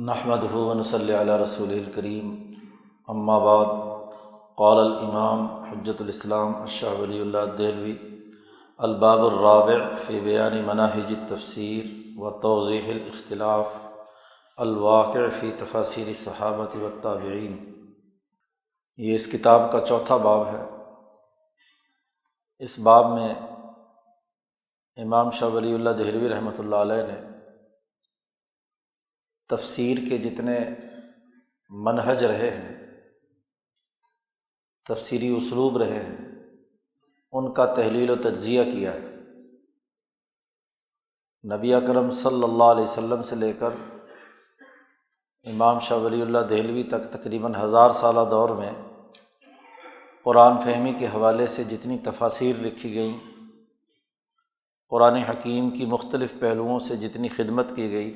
نحمدہ ونصلی علی رسولہ الکریم اما بعد قال الامام حجۃ الاسلام الشاہ ولی اللہ دہلوی الباب الرابع فی بیان مناہج التفسیر و توضیح الاختلاف الواقع فی تفاسیر الصحابۃ والتابعین۔ یہ اس کتاب کا چوتھا باب ہے۔ اس باب میں امام شاہ ولی اللہ دہلوی رحمۃ اللہ علیہ نے تفسیر کے جتنے منہج رہے ہیں، تفسیری اسلوب رہے ہیں، ان کا تحلیل و تجزیہ کیا ہے۔ نبی اکرم صلی اللہ علیہ وسلم سے لے کر امام شاہ ولی اللہ دہلوی تک تقریباً 1000 سالہ دور میں قرآن فہمی کے حوالے سے جتنی تفاسیر لکھی گئیں، قرآن حکیم کی مختلف پہلوؤں سے جتنی خدمت کی گئی،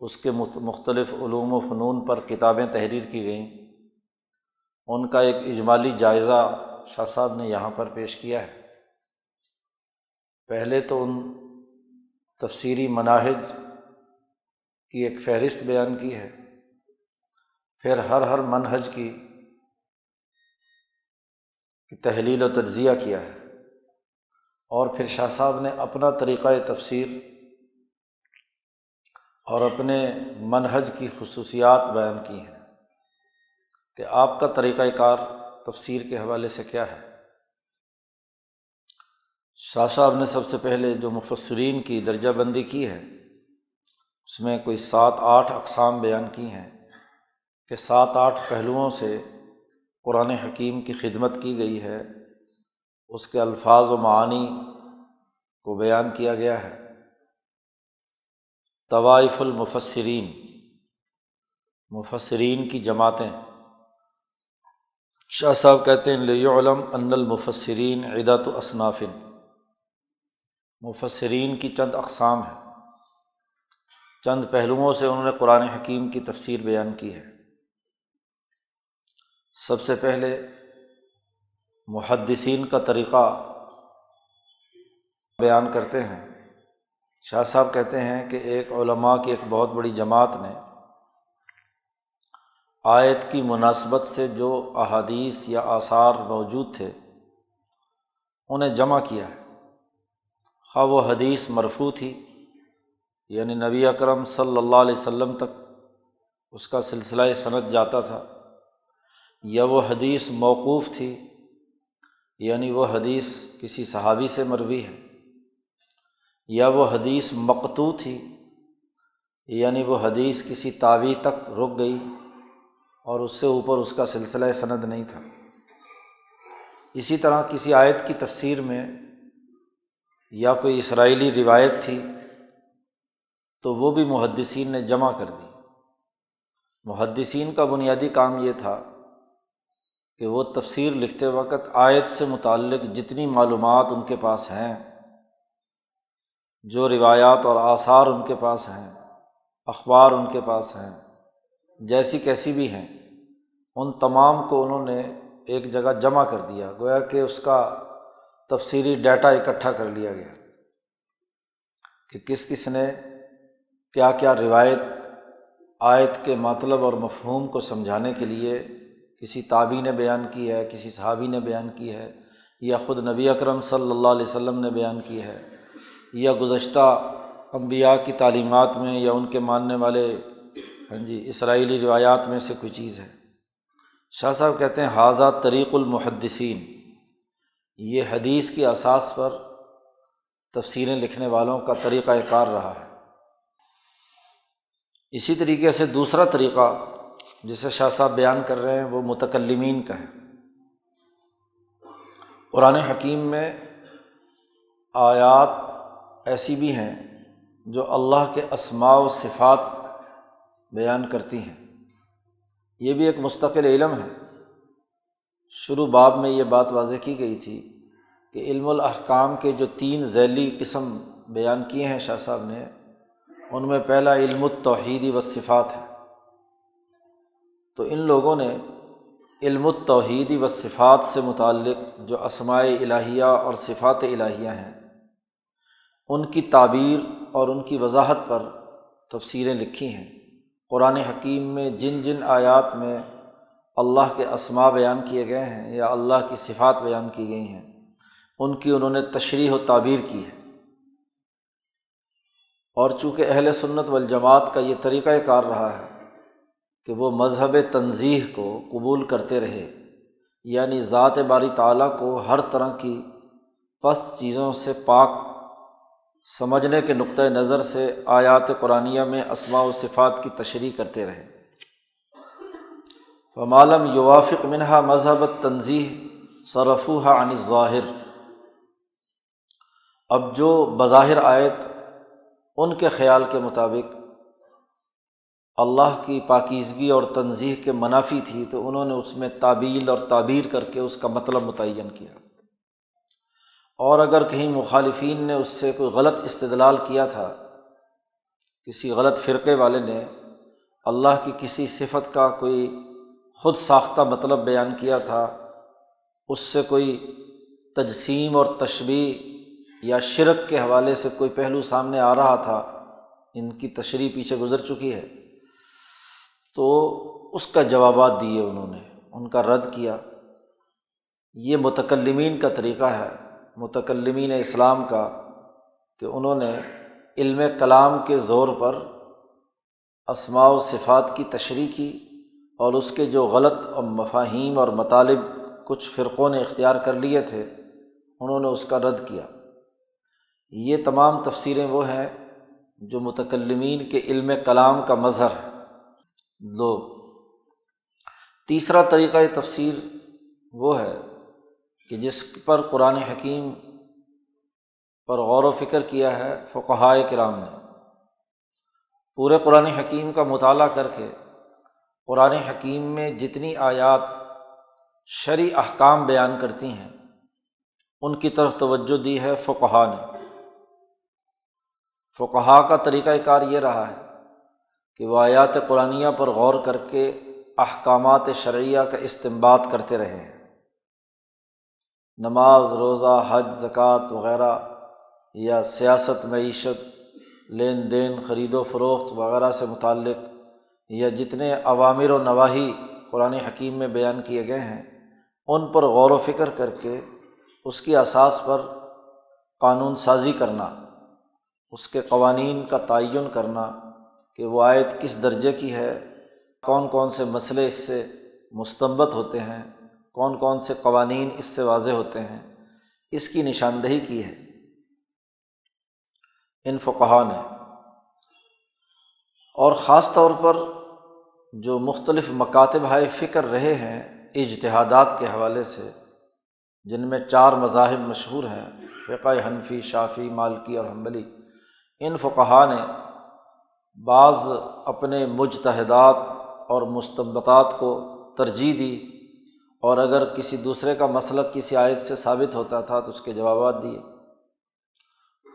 اس کے مختلف علوم و فنون پر کتابیں تحریر کی گئیں، ان کا ایک اجمالی جائزہ شاہ صاحب نے یہاں پر پیش کیا ہے۔ پہلے تو ان تفسیری مناہج کی ایک فہرست بیان کی ہے، پھر ہر منہج کی تحلیل و تجزیہ کیا ہے، اور پھر شاہ صاحب نے اپنا طریقہ تفسیر اور اپنے منہج کی خصوصیات بیان کی ہیں کہ آپ کا طریقہ کار تفسیر کے حوالے سے کیا ہے۔ شاہ صاحب نے سب سے پہلے جو مفسرین کی درجہ بندی کی ہے، اس میں کوئی 7-8 اقسام بیان کی ہیں کہ 7-8 پہلوؤں سے قرآن حکیم کی خدمت کی گئی ہے، اس کے الفاظ و معانی کو بیان کیا گیا ہے۔ طوائف المفسرین، مفسرین کی جماعتیں۔ شاہ صاحب کہتے ہیں لِيُعْلَمْ أَنَّ الْمُفَسِّرِينَ عِدَّةُ أَصْنَافٍ، مفسرین کی چند اقسام ہیں، چند پہلوؤں سے انہوں نے قرآن حکیم کی تفسیر بیان کی ہے۔ سب سے پہلے محدثین کا طریقہ بیان کرتے ہیں۔ شاہ صاحب کہتے ہیں کہ ایک علماء کی ایک بہت بڑی جماعت نے آیت کی مناسبت سے جو احادیث یا آثار موجود تھے انہیں جمع کیا ہے، خواہ وہ حدیث مرفوع تھی، یعنی نبی اکرم صلی اللہ علیہ وسلم تک اس کا سلسلہ سند جاتا تھا، یا وہ حدیث موقوف تھی، یعنی وہ حدیث کسی صحابی سے مروی ہے، یا وہ حدیث مقطوع تھی، یعنی وہ حدیث کسی تابعی تک رک گئی اور اس سے اوپر اس کا سلسلہ سند نہیں تھا۔ اسی طرح کسی آیت کی تفسیر میں یا کوئی اسرائیلی روایت تھی تو وہ بھی محدثین نے جمع کر دی۔ محدثین کا بنیادی کام یہ تھا کہ وہ تفسیر لکھتے وقت آیت سے متعلق جتنی معلومات ان کے پاس ہیں، جو روایات اور آثار ان کے پاس ہیں، اخبار ان کے پاس ہیں، جیسی کیسی بھی ہیں، ان تمام کو انہوں نے ایک جگہ جمع کر دیا، گویا کہ اس کا تفسیری ڈیٹا اکٹھا کر لیا گیا کہ کس کس نے کیا کیا روایت آیت کے مطلب اور مفہوم کو سمجھانے کے لیے کسی تابعی نے بیان کی ہے، کسی صحابی نے بیان کی ہے، یا خود نبی اکرم صلی اللہ علیہ وسلم نے بیان کی ہے، یا گزشتہ انبیاء کی تعلیمات میں یا ان کے ماننے والے اسرائیلی روایات میں سے کوئی چیز ہے۔ شاہ صاحب کہتے ہیں ھذا طریق المحدثین، یہ حدیث کی اساس پر تفسیریں لکھنے والوں کا طریقہ کار رہا ہے۔ اسی طریقے سے دوسرا طریقہ جسے شاہ صاحب بیان کر رہے ہیں وہ متکلمین کا ہے۔ قرآن حکیم میں آیات ایسی بھی ہیں جو اللہ کے اسماء و صفات بیان کرتی ہیں، یہ بھی ایک مستقل علم ہے۔ شروع باب میں یہ بات واضح کی گئی تھی کہ علم الاحکام کے جو 3 ذیلی قسم بیان کیے ہیں شاہ صاحب نے، ان میں پہلا علم التوحید والصفات ہے۔ تو ان لوگوں نے علم التوحید والصفات سے متعلق جو اسماء الہیہ اور صفات الہیہ ہیں، ان کی تعبیر اور ان کی وضاحت پر تفسیریں لکھی ہیں، قرآن حکیم میں جن جن آیات میں اللہ کے اسماء بیان کیے گئے ہیں یا اللہ کی صفات بیان کی گئی ہیں، ان کی انہوں نے تشریح و تعبیر کی ہے۔ اور چونکہ اہل سنت والجماعت کا یہ طریقہ کار رہا ہے کہ وہ مذہب تنزیہ کو قبول کرتے رہے، یعنی ذات باری تعالیٰ کو ہر طرح کی پست چیزوں سے پاک سمجھنے کے نقطہ نظر سے آیات قرآنیہ میں اسماء و صفات کی تشریح کرتے رہے۔ وما لم یوافق منہا مذہب التنزیہ صرفوها عن الظاہر، اب جو بظاہر آیت ان کے خیال کے مطابق اللہ کی پاکیزگی اور تنزیہ کے منافی تھی تو انہوں نے اس میں تعبیل اور تعبیر کر کے اس کا مطلب متعین کیا، اور اگر کہیں مخالفین نے اس سے کوئی غلط استدلال کیا تھا، کسی غلط فرقے والے نے اللہ کی کسی صفت کا کوئی خود ساختہ مطلب بیان کیا تھا، اس سے کوئی تجسیم اور تشبیہ یا شرک کے حوالے سے کوئی پہلو سامنے آ رہا تھا، ان کی تشریح پیچھے گزر چکی ہے، تو اس کا جوابات دیے انہوں نے، ان کا رد کیا۔ یہ متکلمین کا طریقہ ہے، متکلمین اسلام کا، کہ انہوں نے علم کلام کے زور پر اسماء و صفات کی تشریح کی، اور اس کے جو غلط مفاہیم اور مطالب کچھ فرقوں نے اختیار کر لیے تھے، انہوں نے اس کا رد کیا۔ یہ تمام تفسیریں وہ ہیں جو متکلمین کے علم کلام کا مظہر ہے۔ دو، تیسرا طریقہ تفسیر وہ ہے کہ جس پر قرآن حکیم پر غور و فکر کیا ہے فقہائے کرام نے، پورے قرآن حکیم کا مطالعہ کر کے قرآن حکیم میں جتنی آیات شرعی احکام بیان کرتی ہیں ان کی طرف توجہ دی ہے فقہا نے۔ فقہا کا طریقہ کار یہ رہا ہے کہ وہ آیات قرآنیہ پر غور کر کے احکامات شرعیہ کا استنباط کرتے رہے ہیں۔ نماز، روزہ، حج، زکوٰۃ وغیرہ، یا سیاست، معیشت، لین دین، خرید و فروخت وغیرہ سے متعلق یا جتنے اوامر و نواہی قرآن حکیم میں بیان کیے گئے ہیں ان پر غور و فکر کر کے اس کی اساس پر قانون سازی کرنا، اس کے قوانین کا تعین کرنا کہ وہ آیت کس درجے کی ہے، کون کون سے مسئلے اس سے مستنبط ہوتے ہیں، کون کون سے قوانین اس سے واضح ہوتے ہیں، اس کی نشاندہی کی ہے ان فقہا نے۔ اور خاص طور پر جو مختلف مکاتب ہائے فکر رہے ہیں اجتہادات کے حوالے سے، جن میں 4 مذاہب مشہور ہیں، فقہ حنفی، شافعی، مالکی اور حنبلی، ان فقہا نے بعض اپنے مجتہدات اور مستنبطات کو ترجیح دی، اور اگر کسی دوسرے کا مسلک کسی آیت سے ثابت ہوتا تھا تو اس کے جوابات دیے۔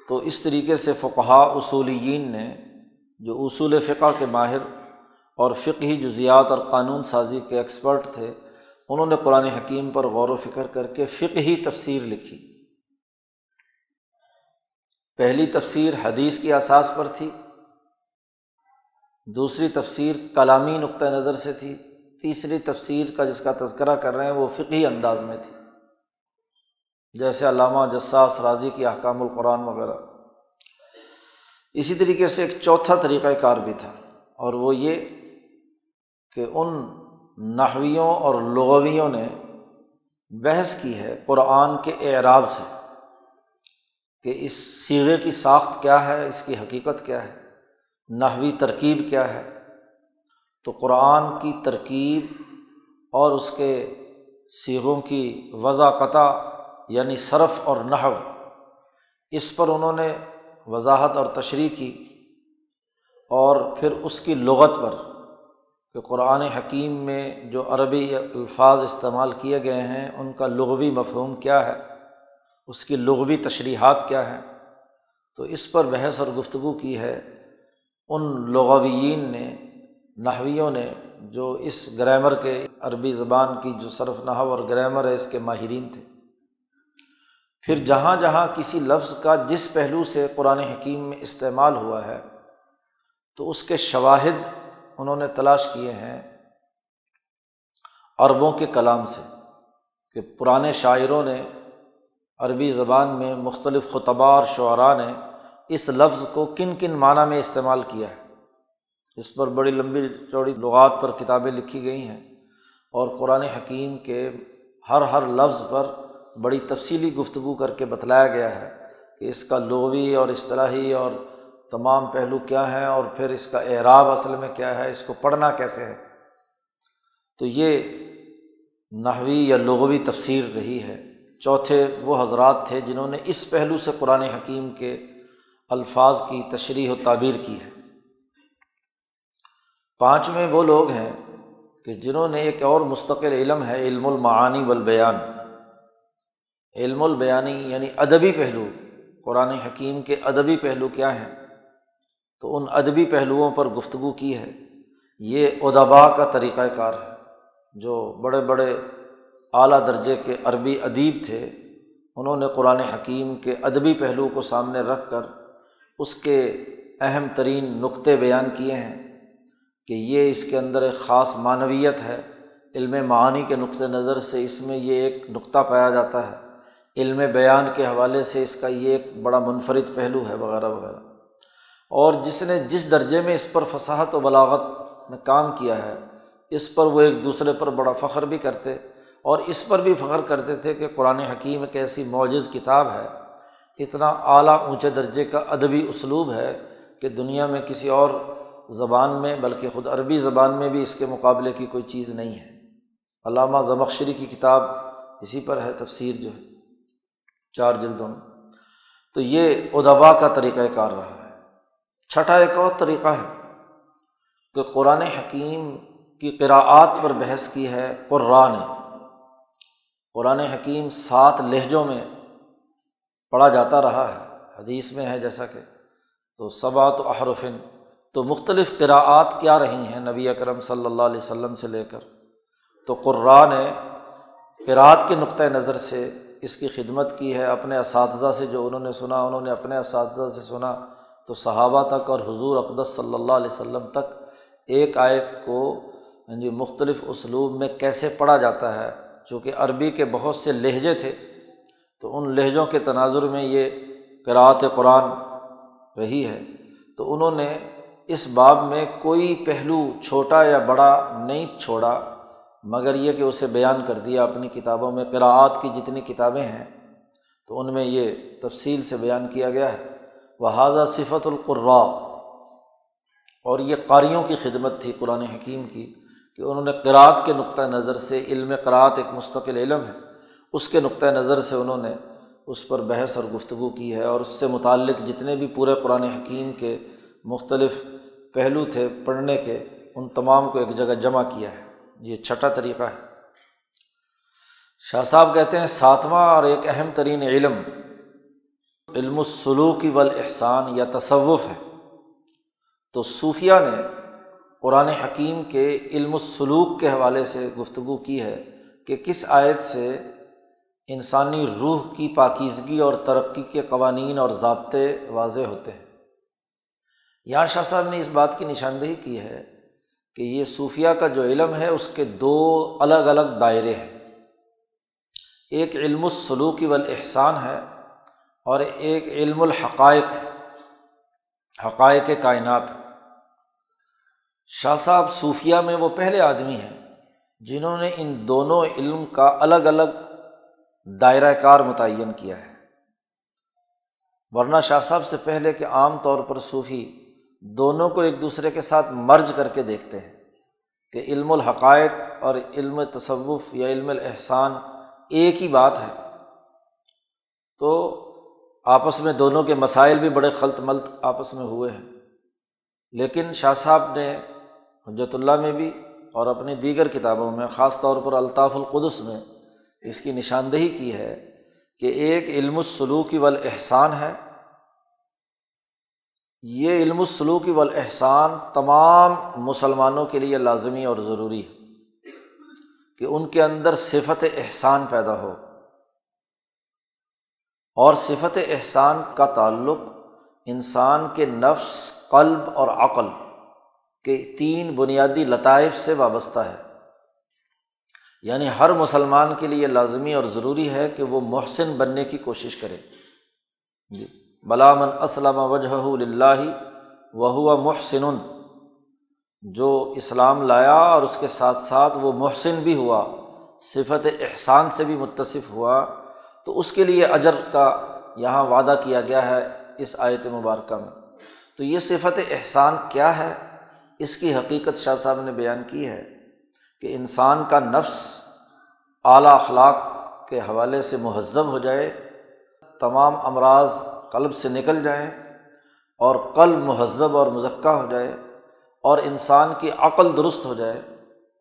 تو اس طریقے سے فقہا اصولیین نے، جو اصول فقہ کے ماہر اور فقہی جزیات اور قانون سازی کے ایکسپرٹ تھے، انہوں نے قرآن حکیم پر غور و فکر کر کے فقہی تفسیر لکھی۔ پہلی تفسیر حدیث کی اساس پر تھی، دوسری تفسیر کلامی نقطہ نظر سے تھی، تیسری تفسیر کا جس کا تذکرہ کر رہے ہیں وہ فقہی انداز میں تھی، جیسے علامہ جساس رازی کی احکام القرآن وغیرہ۔ اسی طریقے سے ایک چوتھا طریقہ کار بھی تھا، اور وہ یہ کہ ان نحویوں اور لغویوں نے بحث کی ہے قرآن کے اعراب سے کہ اس صیغے کی ساخت کیا ہے، اس کی حقیقت کیا ہے، نحوی ترکیب کیا ہے۔ تو قرآن کی ترکیب اور اس کے صیغوں کی وضع قطع، یعنی صرف اور نحو، اس پر انہوں نے وضاحت اور تشریح کی، اور پھر اس کی لغت پر کہ قرآن حکیم میں جو عربی الفاظ استعمال کیے گئے ہیں ان کا لغوی مفہوم کیا ہے، اس کی لغوی تشریحات کیا ہیں۔ تو اس پر بحث اور گفتگو کی ہے ان لغویین نے، نحویوں نے، جو اس گرامر کے، عربی زبان کی جو صرف نحو اور گرامر ہے اس کے ماہرین تھے۔ پھر جہاں جہاں کسی لفظ کا جس پہلو سے قرآن حکیم میں استعمال ہوا ہے تو اس کے شواہد انہوں نے تلاش کیے ہیں عربوں کے کلام سے، کہ پرانے شاعروں نے عربی زبان میں، مختلف خطباء اور شعراء نے اس لفظ کو کن کن معنی میں استعمال کیا ہے۔ اس پر بڑی لمبی چوڑی لغات پر کتابیں لکھی گئی ہیں، اور قرآن حکیم کے ہر لفظ پر بڑی تفصیلی گفتگو کر کے بتلایا گیا ہے کہ اس کا لغوی اور اصطلاحی اور تمام پہلو کیا ہیں، اور پھر اس کا اعراب اصل میں کیا ہے، اس کو پڑھنا کیسے ہے۔ تو یہ نحوی یا لغوی تفسیر رہی ہے۔ چوتھے وہ حضرات تھے جنہوں نے اس پہلو سے قرآن حکیم کے الفاظ کی تشریح و تعبیر کی ہے۔ پانچویں وہ لوگ ہیں کہ جنہوں نے ایک اور مستقل علم ہے، علم المعانی والبیان۔ علم البیانی یعنی ادبی پہلو، قرآن حکیم کے ادبی پہلو کیا ہیں، تو ان ادبی پہلوؤں پر گفتگو کی ہے۔ یہ ادباء کا طریقہ کار ہے، جو بڑے بڑے اعلیٰ درجے کے عربی ادیب تھے، انہوں نے قرآن حکیم کے ادبی پہلو کو سامنے رکھ کر اس کے اہم ترین نقطے بیان کیے ہیں کہ یہ اس کے اندر ایک خاص معنویت ہے۔ علم معانی کے نقطہ نظر سے اس میں یہ ایک نقطہ پایا جاتا ہے، علم بیان کے حوالے سے اس کا یہ ایک بڑا منفرد پہلو ہے، وغیرہ وغیرہ۔ اور جس نے جس درجے میں اس پر فصاحت و بلاغت میں کام کیا ہے، اس پر وہ ایک دوسرے پر بڑا فخر بھی کرتے، اور اس پر بھی فخر کرتے تھے کہ قرآن حکیم ایک ایسی معجز کتاب ہے، اتنا اعلیٰ اونچے درجے کا ادبی اسلوب ہے کہ دنیا میں کسی اور زبان میں، بلکہ خود عربی زبان میں بھی اس کے مقابلے کی کوئی چیز نہیں ہے۔ علامہ زمخشری کی کتاب اسی پر ہے، تفسیر جو ہے 4 جلدوں میں۔ تو یہ ادباء کا طریقہ کار رہا ہے۔ چھٹا ایک اور طریقہ ہے کہ قرآن حکیم کی قراءات پر بحث کی ہے قراء نے۔ قرآن حکیم 7 لہجوں میں پڑھا جاتا رہا ہے، حدیث میں ہے جیسا کہ، تو 7 احرف، تو مختلف قراءات کیا رہی ہیں نبی اکرم صلی اللہ علیہ وسلم سے لے کر، تو قراء نے قراءت کے نقطہ نظر سے اس کی خدمت کی ہے۔ اپنے اساتذہ سے جو انہوں نے سنا، انہوں نے اپنے اساتذہ سے سنا، تو صحابہ تک اور حضور اقدس صلی اللہ علیہ وسلم تک ایک آیت کو مختلف اسلوب میں کیسے پڑھا جاتا ہے، چونکہ عربی کے بہت سے لہجے تھے، تو ان لہجوں کے تناظر میں یہ قراءت قرآن رہی ہے۔ تو انہوں نے اس باب میں کوئی پہلو چھوٹا یا بڑا نہیں چھوڑا، مگر یہ کہ اسے بیان کر دیا اپنی کتابوں میں۔ قراءات کی جتنی کتابیں ہیں تو ان میں یہ تفصیل سے بیان کیا گیا ہے۔ وَهَذَا صِفَةُ الْقُرَّاءِ، اور یہ قاریوں کی خدمت تھی قرآن حکیم کی، کہ انہوں نے قراءت کے نقطہ نظر سے، علم قراءت ایک مستقل علم ہے، اس کے نقطہ نظر سے انہوں نے اس پر بحث اور گفتگو کی ہے، اور اس سے متعلق جتنے بھی پورے قرآن حکیم کے مختلف پہلو تھے پڑھنے کے، ان تمام کو ایک جگہ جمع کیا ہے۔ یہ چھٹا طریقہ ہے۔ شاہ صاحب کہتے ہیں 7واں اور ایک اہم ترین علم، علم السلوک والاحسان یا تصوف ہے۔ تو صوفیہ نے قرآن حکیم کے علم السلوک کے حوالے سے گفتگو کی ہے کہ کس آیت سے انسانی روح کی پاکیزگی اور ترقی کے قوانین اور ضابطے واضح ہوتے ہیں۔ یہاں شاہ صاحب نے اس بات کی نشاندہی کی ہے کہ یہ صوفیہ کا جو علم ہے اس کے 2 الگ الگ دائرے ہیں۔ ایک علم السلوک والاحسان ہے، اور ایک علم الحقائق، حقائق کائنات۔ شاہ صاحب صوفیہ میں وہ پہلے آدمی ہیں جنہوں نے ان دونوں علم کا الگ الگ دائرہ کار متعین کیا ہے، ورنہ شاہ صاحب سے پہلے کہ عام طور پر صوفی دونوں کو ایک دوسرے کے ساتھ مرج کر کے دیکھتے ہیں کہ علم الحقائق اور علم تصوف یا علم الاحسان ایک ہی بات ہے، تو آپس میں دونوں کے مسائل بھی بڑے خلط ملط آپس میں ہوئے ہیں۔ لیکن شاہ صاحب نے حجت اللہ میں بھی اور اپنی دیگر کتابوں میں، خاص طور پر الطاف القدس میں، اس کی نشاندہی کی ہے کہ ایک علم السلوک والاحسان ہے۔ یہ علم السلوک والاحسان تمام مسلمانوں کے لیے لازمی اور ضروری ہے کہ ان کے اندر صفت احسان پیدا ہو، اور صفت احسان کا تعلق انسان کے نفس قلب اور عقل کے تین بنیادی لطائف سے وابستہ ہے، یعنی ہر مسلمان کے لیے لازمی اور ضروری ہے کہ وہ محسن بننے کی کوشش کرے۔ جی، بلا من اسلم وجہہ للہ وہو محسن، جو اسلام لایا اور اس کے ساتھ ساتھ وہ محسن بھی ہوا، صفت احسان سے بھی متصف ہوا، تو اس کے لیے اجر کا یہاں وعدہ کیا گیا ہے اس آیت مبارکہ میں۔ تو یہ صفت احسان کیا ہے، اس کی حقیقت شاہ صاحب نے بیان کی ہے کہ انسان کا نفس اعلیٰ اخلاق کے حوالے سے مہذب ہو جائے، تمام امراض قلب سے نکل جائیں اور قلب مہذب اور مزکہ ہو جائے، اور انسان کی عقل درست ہو جائے،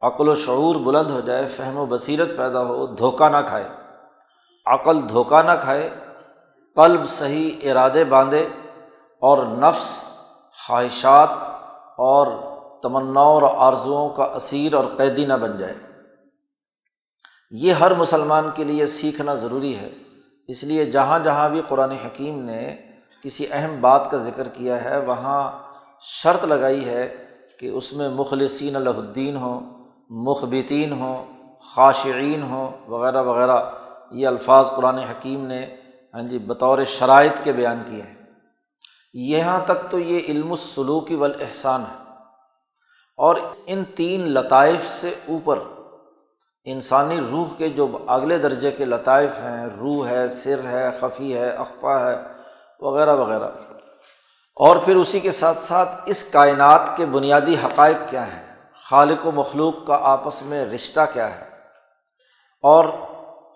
عقل و شعور بلند ہو جائے، فہم و بصیرت پیدا ہو، دھوکہ نہ کھائے، عقل دھوکہ نہ کھائے، قلب صحیح ارادے باندھے اور نفس خواہشات اور تمناؤں اور آرزوؤں کا اسیر اور قیدی نہ بن جائے۔ یہ ہر مسلمان کے لیے سیکھنا ضروری ہے۔ اس لیے جہاں جہاں بھی قرآن حکیم نے کسی اہم بات کا ذکر کیا ہے وہاں شرط لگائی ہے کہ اس میں مخلصین لہ الدین ہوں، مخبتین ہوں، خاشعین ہوں، وغیرہ وغیرہ، یہ الفاظ قرآن حکیم نے بطور شرائط کے بیان کیے ہیں۔ یہاں تک تو یہ علم السلوک والاحسان ہے، اور ان تین لطائف سے اوپر انسانی روح کے جو اگلے درجے کے لطائف ہیں، روح ہے، سر ہے، خفی ہے، اخفا ہے، وغیرہ وغیرہ، اور پھر اسی کے ساتھ ساتھ اس کائنات کے بنیادی حقائق کیا ہیں، خالق و مخلوق کا آپس میں رشتہ کیا ہے، اور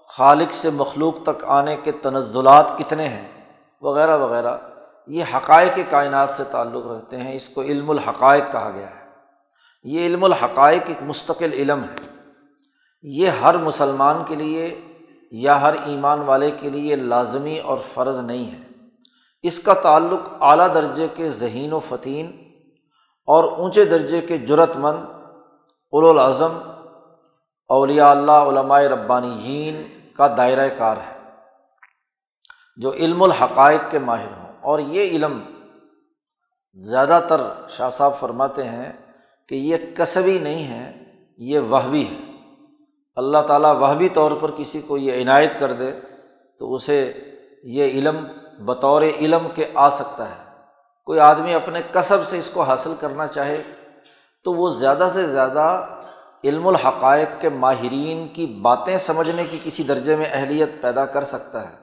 خالق سے مخلوق تک آنے کے تنزلات کتنے ہیں، وغیرہ وغیرہ، یہ حقائق کائنات سے تعلق رکھتے ہیں۔ اس کو علم الحقائق کہا گیا ہے۔ یہ علم الحقائق ایک مستقل علم ہے، یہ ہر مسلمان کے لیے یا ہر ایمان والے کے لیے لازمی اور فرض نہیں ہے۔ اس کا تعلق اعلیٰ درجے کے ذہین و فتین اور اونچے درجے کے جرأت مند اولو العزم اولیاء اللہ، علماء ربانیین کا دائرہ کار ہے، جو علم الحقائق کے ماہر ہوں۔ اور یہ علم زیادہ تر شاہ صاحب فرماتے ہیں کہ یہ کسبی نہیں ہے، یہ وہبی ہے۔ اللہ تعالیٰ وہبی طور پر کسی کو یہ عنایت کر دے تو اسے یہ علم بطور علم کے آ سکتا ہے۔ کوئی آدمی اپنے کسب سے اس کو حاصل کرنا چاہے تو وہ زیادہ سے زیادہ علم الحقائق کے ماہرین کی باتیں سمجھنے کی کسی درجے میں اہلیت پیدا کر سکتا ہے،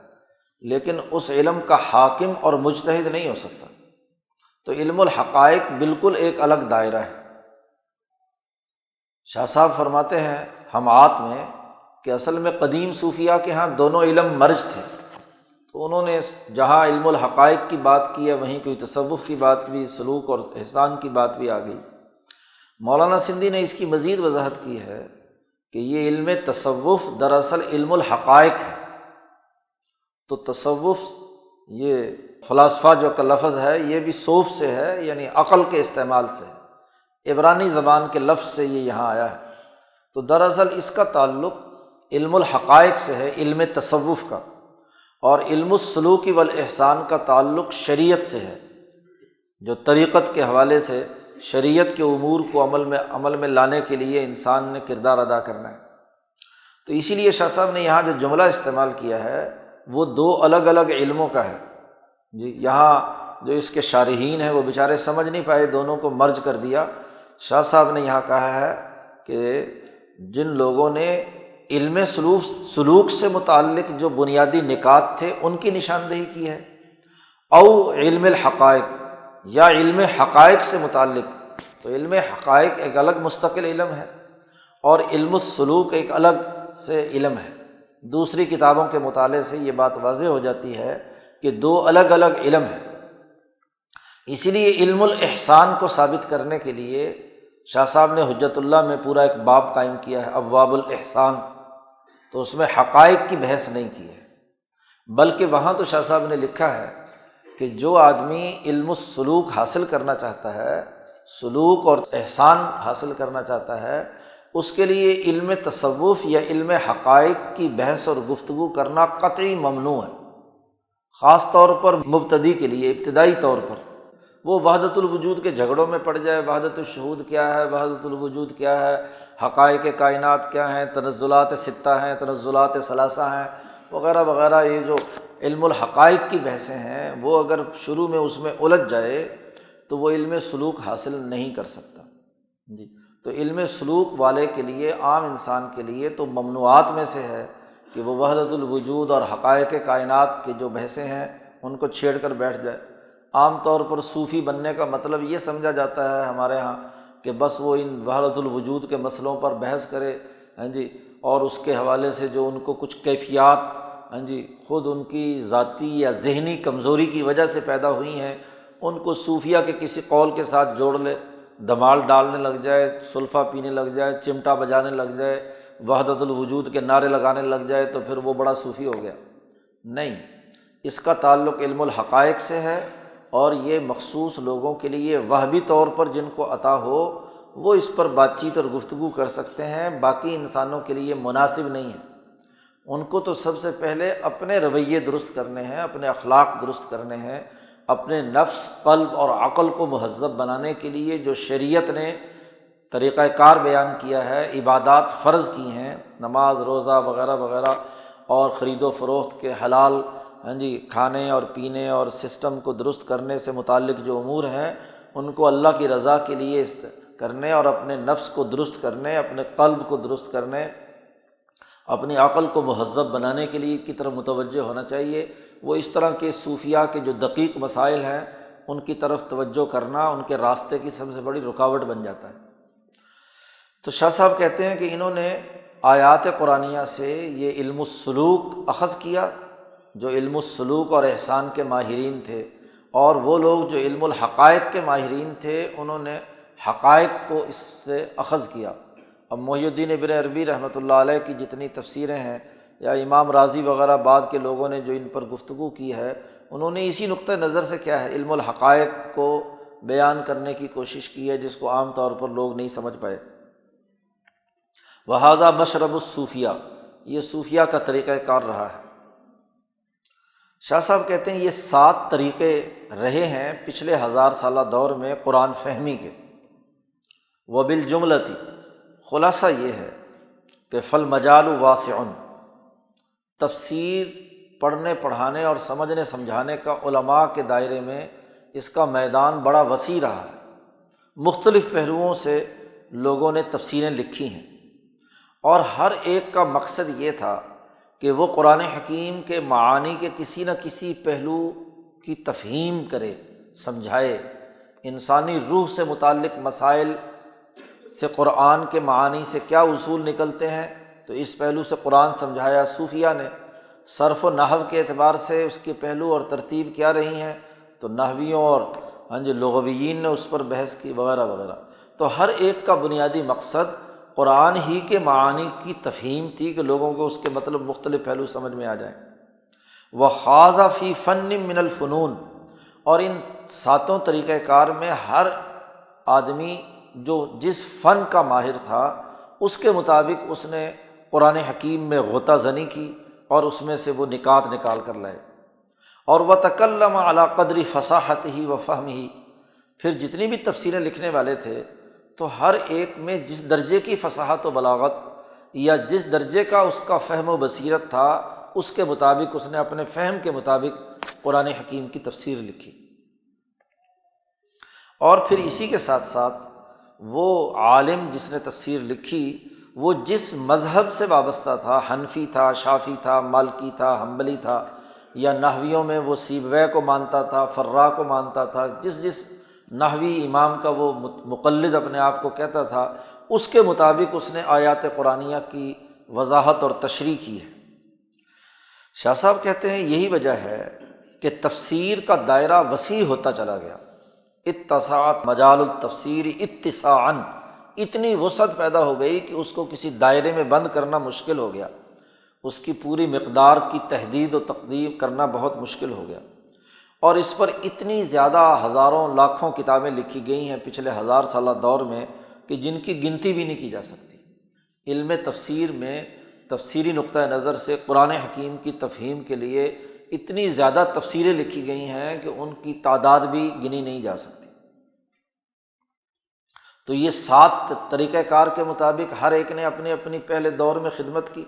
لیکن اس علم کا حاکم اور مجتہد نہیں ہو سکتا۔ تو علم الحقائق بالکل ایک الگ دائرہ ہے۔ شاہ صاحب فرماتے ہیں ہمعات میں کہ اصل میں قدیم صوفیاء کے ہاں دونوں علم مرج تھے، تو انہوں نے جہاں علم الحقائق کی بات کی ہے وہیں کوئی تصوف کی بات بھی، سلوک اور احسان کی بات بھی آ گئی۔ مولانا سندھی نے اس کی مزید وضاحت کی ہے کہ یہ علم تصوف دراصل علم الحقائق ہے۔ تو تصوف یہ فلاسفہ جو کا لفظ ہے یہ بھی صوف سے ہے، یعنی عقل کے استعمال سے، عبرانی زبان کے لفظ سے یہ یہاں آیا ہے۔ تو دراصل اس کا تعلق علم الحقائق سے ہے، علم تصوف کا، اور علم السلوک والاحسان کا تعلق شریعت سے ہے، جو طریقت کے حوالے سے شریعت کے امور کو عمل میں لانے کے لیے انسان نے کردار ادا کرنا ہے۔ تو اسی لیے شاہ صاحب نے یہاں جو جملہ استعمال کیا ہے وہ دو الگ الگ علموں کا ہے۔ جی، یہاں جو اس کے شارحین ہیں وہ بیچارے سمجھ نہیں پائے، دونوں کو مرج کر دیا۔ شاہ صاحب نے یہاں کہا ہے کہ جن لوگوں نے علم سلوک سے متعلق جو بنیادی نکات تھے ان کی نشاندہی کی ہے، او علم الحقائق یا علم حقائق سے متعلق، تو علم حقائق ایک الگ مستقل علم ہے اور علم السلوک ایک الگ سے علم ہے۔ دوسری کتابوں کے مطالعے سے یہ بات واضح ہو جاتی ہے کہ دو الگ الگ علم ہیں۔ اسی لیے علم الاحسان کو ثابت کرنے کے لیے شاہ صاحب نے حجت اللہ میں پورا ایک باب قائم کیا ہے، ابواب الاحسان، تو اس میں حقائق کی بحث نہیں کی ہے، بلکہ وہاں تو شاہ صاحب نے لکھا ہے کہ جو آدمی علم السلوک حاصل کرنا چاہتا ہے، سلوک اور احسان حاصل کرنا چاہتا ہے، اس کے لیے علم تصوف یا علم حقائق کی بحث اور گفتگو کرنا قطعی ممنوع ہے، خاص طور پر مبتدی کے لیے، ابتدائی طور پر۔ وہ وحدت الوجود کے جھگڑوں میں پڑ جائے، وحدت الشہود کیا ہے، وحدت الوجود کیا ہے، حقائق کائنات کیا ہیں، تنزلات ستہ ہیں، تنزلات ثلاثہ ہیں، وغیرہ وغیرہ، یہ جو علم الحقائق کی بحثیں ہیں، وہ اگر شروع میں اس میں الجھ جائے تو وہ علم سلوک حاصل نہیں کر سکتا جی۔ تو علم سلوک والے کے لیے، عام انسان کے لیے تو ممنوعات میں سے ہے کہ وہ وحدت الوجود اور حقائق کائنات کی جو بحثیں ہیں ان کو چھیڑ کر بیٹھ جائے۔ عام طور پر صوفی بننے کا مطلب یہ سمجھا جاتا ہے ہمارے ہاں کہ بس وہ ان وحدت الوجود کے مسئلوں پر بحث کرے، ہاں جی، اور اس کے حوالے سے جو ان کو کچھ کیفیات، ہاں جی، خود ان کی ذاتی یا ذہنی کمزوری کی وجہ سے پیدا ہوئی ہیں، ان کو صوفیہ کے کسی قول کے ساتھ جوڑ لے، دمال ڈالنے لگ جائے، سلفہ پینے لگ جائے، چمٹا بجانے لگ جائے، وحدت الوجود کے نعرے لگانے لگ جائے تو پھر وہ بڑا صوفی ہو گیا۔ نہیں، اس کا تعلق علم الحقائق سے ہے، اور یہ مخصوص لوگوں کے لیے وہبی طور پر جن کو عطا ہو وہ اس پر بات چیت اور گفتگو کر سکتے ہیں، باقی انسانوں کے لیے مناسب نہیں ہے۔ ان کو تو سب سے پہلے اپنے رویے درست کرنے ہیں، اپنے اخلاق درست کرنے ہیں، اپنے نفس، قلب اور عقل کو مہذب بنانے کے لیے جو شریعت نے طریقہ کار بیان کیا ہے، عبادات فرض کی ہیں، نماز، روزہ وغیرہ وغیرہ، اور خرید و فروخت کے حلال، ہاں جی، کھانے اور پینے اور سسٹم کو درست کرنے سے متعلق جو امور ہیں ان کو اللہ کی رضا کے لیے کرنے، اور اپنے نفس کو درست کرنے، اپنے قلب کو درست کرنے، اپنی عقل کو مہذب بنانے کے لیے کی طرف متوجہ ہونا چاہیے۔ وہ اس طرح کے صوفیہ کے جو دقیق مسائل ہیں ان کی طرف توجہ کرنا ان کے راستے کی سب سے بڑی رکاوٹ بن جاتا ہے۔ تو شاہ صاحب کہتے ہیں کہ انہوں نے آیات قرآنیہ سے یہ علم السلوک اخذ کیا، جو علم السلوک اور احسان کے ماہرین تھے، اور وہ لوگ جو علم الحقائق کے ماہرین تھے انہوں نے حقائق کو اس سے اخذ کیا۔ اب محی الدین ابن عربی رحمۃ اللہ علیہ کی جتنی تفسیریں ہیں، یا امام رازی وغیرہ بعد کے لوگوں نے جو ان پر گفتگو کی ہے، انہوں نے اسی نقطہ نظر سے کیا ہے، علم الحقائق کو بیان کرنے کی کوشش کی ہے، جس کو عام طور پر لوگ نہیں سمجھ پائے۔ وہذا مشرب الصوفیہ، یہ صوفیہ کا طریقہ کار رہا ہے۔ شاہ صاحب کہتے ہیں یہ 7 طریقے رہے ہیں پچھلے 1000 سالہ دور میں قرآن فہمی کے۔ وبالجملۃ، خلاصہ یہ ہے کہ فالمجال واسع، تفسیر پڑھنے پڑھانے اور سمجھنے سمجھانے کا علماء کے دائرے میں اس کا میدان بڑا وسیع رہا ہے۔ مختلف پہلوؤں سے لوگوں نے تفسیریں لکھی ہیں، اور ہر ایک کا مقصد یہ تھا کہ وہ قرآن حکیم کے معانی کے کسی نہ کسی پہلو کی تفہیم کرے، سمجھائے۔ انسانی روح سے متعلق مسائل سے قرآن کے معانی سے کیا اصول نکلتے ہیں، تو اس پہلو سے قرآن سمجھایا صوفیہ نے۔ صرف و نحو کے اعتبار سے اس کے پہلو اور ترتیب کیا رہی ہیں، تو نحویوں اور لغویین نے اس پر بحث کی، وغیرہ وغیرہ۔ تو ہر ایک کا بنیادی مقصد قرآن ہی کے معانی کی تفہیم تھی کہ لوگوں کو اس کے مطلب مختلف پہلو سمجھ میں آ جائیں۔ وَخَاضَ فِي فَنٍّ مِّنَ الْفُنُونِ، اور ان 7 طریقہ کار میں ہر آدمی جو جس فن کا ماہر تھا اس کے مطابق اس نے قرآن حکیم میں غوطہ زنی کی اور اس میں سے وہ نکات نکال کر لائے۔ اور وَتَكَلَّمَ عَلَىٰ قَدْرِ فَصَاحَتِهِ وَفَهْمِهِ، پھر جتنی بھی تفسیریں لکھنے والے تھے تو ہر ایک میں جس درجے کی فصاحت و بلاغت یا جس درجے کا اس کا فہم و بصیرت تھا اس کے مطابق اس نے اپنے فہم کے مطابق قرآن حکیم کی تفسیر لکھی۔ اور پھر اسی کے ساتھ ساتھ وہ عالم جس نے تفسیر لکھی وہ جس مذہب سے وابستہ تھا، حنفی تھا، شافعی تھا، مالکی تھا، حنبلی تھا، یا نحویوں میں وہ سیبویہ کو مانتا تھا، فرا کو مانتا تھا، جس نحوی امام کا وہ مقلد اپنے آپ کو کہتا تھا، اس کے مطابق اس نے آیات قرآنیہ کی وضاحت اور تشریح کی ہے۔ شاہ صاحب کہتے ہیں یہی وجہ ہے کہ تفسیر کا دائرہ وسیع ہوتا چلا گیا۔ اتسعت مجال التفسیر اتساعا، اتنی وسعت پیدا ہو گئی کہ اس کو کسی دائرے میں بند کرنا مشکل ہو گیا، اس کی پوری مقدار کی تحدید و تقدیر کرنا بہت مشکل ہو گیا۔ اور اس پر اتنی زیادہ ہزاروں لاکھوں کتابیں لکھی گئی ہیں پچھلے 1000 سالہ دور میں کہ جن کی گنتی بھی نہیں کی جا سکتی۔ علم تفسیر میں تفسیری نقطہ نظر سے قرآن حکیم کی تفہیم کے لیے اتنی زیادہ تفسیریں لکھی گئی ہیں کہ ان کی تعداد بھی گنی نہیں جا سکتی۔ تو یہ 7 طریقہ کار کے مطابق ہر ایک نے اپنی اپنی پہلے دور میں خدمت کی۔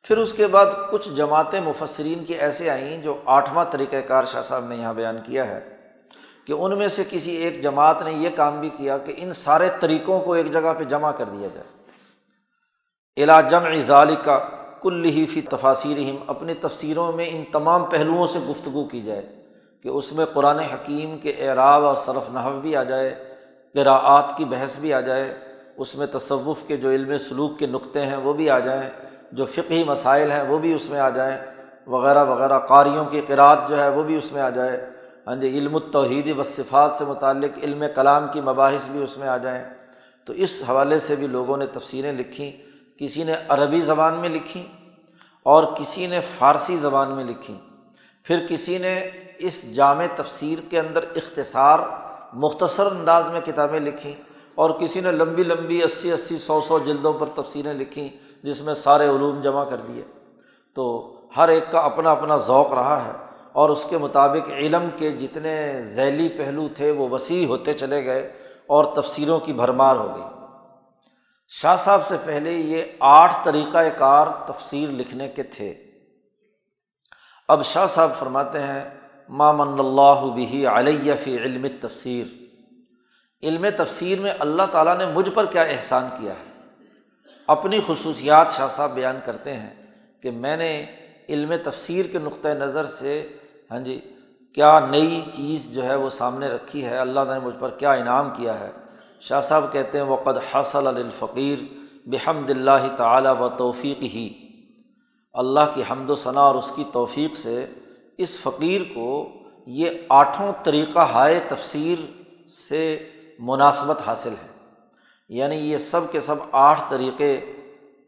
پھر اس کے بعد کچھ جماعتیں مفسرین کی ایسے آئیں جو 8واں طریقہ کار شاہ صاحب نے یہاں بیان کیا ہے کہ ان میں سے کسی ایک جماعت نے یہ کام بھی کیا کہ ان سارے طریقوں کو ایک جگہ پہ جمع کر دیا جائے۔ الی جمع ذالک کلہ فی تفاسیرہم، اپنی تفسیروں میں ان تمام پہلوؤں سے گفتگو کی جائے کہ اس میں قرآن حکیم کے اعراب اور صرف نحو بھی آ جائے، قراءات کی بحث بھی آ جائے، اس میں تصوف کے جو علم سلوک کے نقطے ہیں وہ بھی آ جائیں، جو فقہی مسائل ہیں وہ بھی اس میں آ جائیں وغیرہ وغیرہ، قاریوں کی قراءت جو ہے وہ بھی اس میں آ جائے، ہاں جی، علم التوحید والصفات سے متعلق علم کلام کی مباحث بھی اس میں آ جائیں۔ تو اس حوالے سے بھی لوگوں نے تفسیریں لکھیں، کسی نے عربی زبان میں لکھی اور کسی نے فارسی زبان میں لکھی، پھر کسی نے اس جامع تفسیر کے اندر اختصار مختصر انداز میں کتابیں لکھیں، اور کسی نے لمبی لمبی 80 100 جلدوں پر تفسیریں لکھیں جس میں سارے علوم جمع کر دیے۔ تو ہر ایک کا اپنا اپنا ذوق رہا ہے، اور اس کے مطابق علم کے جتنے ذیلی پہلو تھے وہ وسیع ہوتے چلے گئے اور تفسیروں کی بھرمار ہو گئی۔ شاہ صاحب سے پہلے یہ 8 طریقہ کار تفسیر لکھنے کے تھے۔ اب شاہ صاحب فرماتے ہیں ما من اللہ بہ علی فی علم التفسیر، علم تفسیر میں اللہ تعالیٰ نے مجھ پر کیا احسان کیا ہے۔ اپنی خصوصیات شاہ صاحب بیان کرتے ہیں کہ میں نے علم تفسیر کے نقطہ نظر سے ہاں جی کیا نئی چیز جو ہے وہ سامنے رکھی ہے، اللہ نے مجھ پر کیا انعام کیا ہے۔ شاہ صاحب کہتے ہیں وقد حصل للفقیر بحمد اللہ تعالی و توفیقہ، اللہ کی حمد و ثنا اور اس کی توفیق سے اس فقیر کو یہ 8 طریقہ ہائے تفسیر سے مناسبت حاصل ہے، یعنی یہ سب کے سب 8 طریقے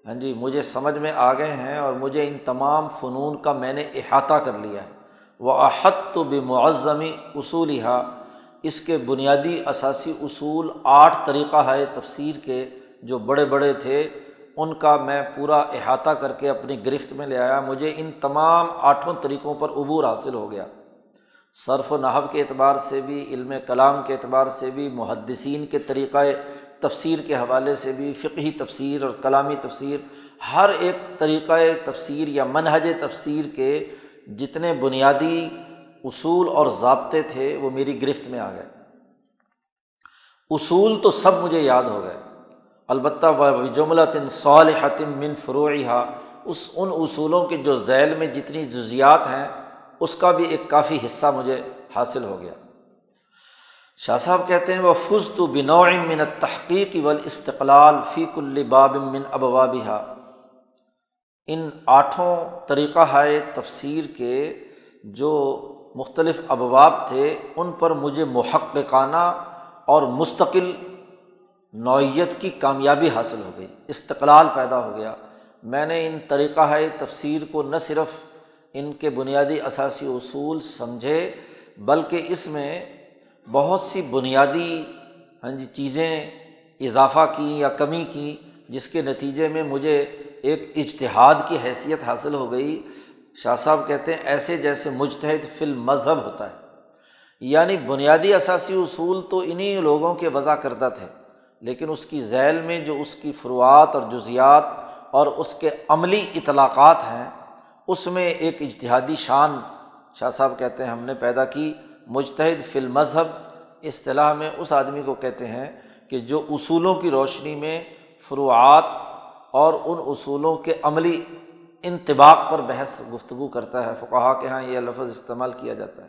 ہاں جی مجھے سمجھ میں آ گئے ہیں، اور مجھے ان تمام فنون کا میں نے احاطہ کر لیا ہے۔ وَأَحَطْتُ بِمُعَظَّمِ أُصُولِهَا، اس کے بنیادی اساسی اصول 8 طریقہ ہے تفسیر کے جو بڑے بڑے تھے ان کا میں پورا احاطہ کر کے اپنی گرفت میں لے آیا۔ مجھے ان تمام 8 طریقوں پر عبور حاصل ہو گیا، صرف و نحو کے اعتبار سے بھی، علم کلام کے اعتبار سے بھی، محدثین کے طریقہ تفسیر کے حوالے سے بھی، فقہی تفسیر اور کلامی تفسیر، ہر ایک طریقہ تفسیر یا منہج تفسیر کے جتنے بنیادی اصول اور ضابطے تھے وہ میری گرفت میں آ گئے۔ اصول تو سب مجھے یاد ہو گئے، البتہ وَبِجُمْلَةٍ صَالِحَةٍ مِّن فُرُوعِهَا، ان اصولوں کے جو ذیل میں جتنی جزیات ہیں اس کا بھی ایک کافی حصہ مجھے حاصل ہو گیا۔ شاہ صاحب کہتے ہیں وَفُزْتُ بِنَوْعٍ مِّنَ التَّحْقِيقِ وَالِاسْتِقْلَالِ فِي كُلِّ بَابٍ مِّنْ أَبْوَابِهَا، ان 8 طریقہ ہائے تفسیر کے جو مختلف ابواب تھے ان پر مجھے محققانہ اور مستقل نوعیت کی کامیابی حاصل ہو گئی، استقلال پیدا ہو گیا۔ میں نے ان طریقہ ہائے تفسیر کو نہ صرف ان کے بنیادی اساسی اصول سمجھے بلکہ اس میں بہت سی بنیادی چیزیں اضافہ کی یا کمی کی، جس کے نتیجے میں مجھے ایک اجتہاد کی حیثیت حاصل ہو گئی۔ شاہ صاحب کہتے ہیں ایسے جیسے مجتہد فی المذہب ہوتا ہے، یعنی بنیادی اساسی اصول تو انہی لوگوں کے وضع کردہ تھے، لیکن اس کی ذیل میں جو اس کی فروعات اور جزیات اور اس کے عملی اطلاقات ہیں اس میں ایک اجتہادی شان شاہ صاحب کہتے ہیں ہم نے پیدا کی۔ مجتہد فی المذہب اصطلاح میں اس آدمی کو کہتے ہیں کہ جو اصولوں کی روشنی میں فروعات اور ان اصولوں کے عملی انطباق پر بحث گفتگو کرتا ہے۔ فقہا کے ہاں یہ لفظ استعمال کیا جاتا ہے۔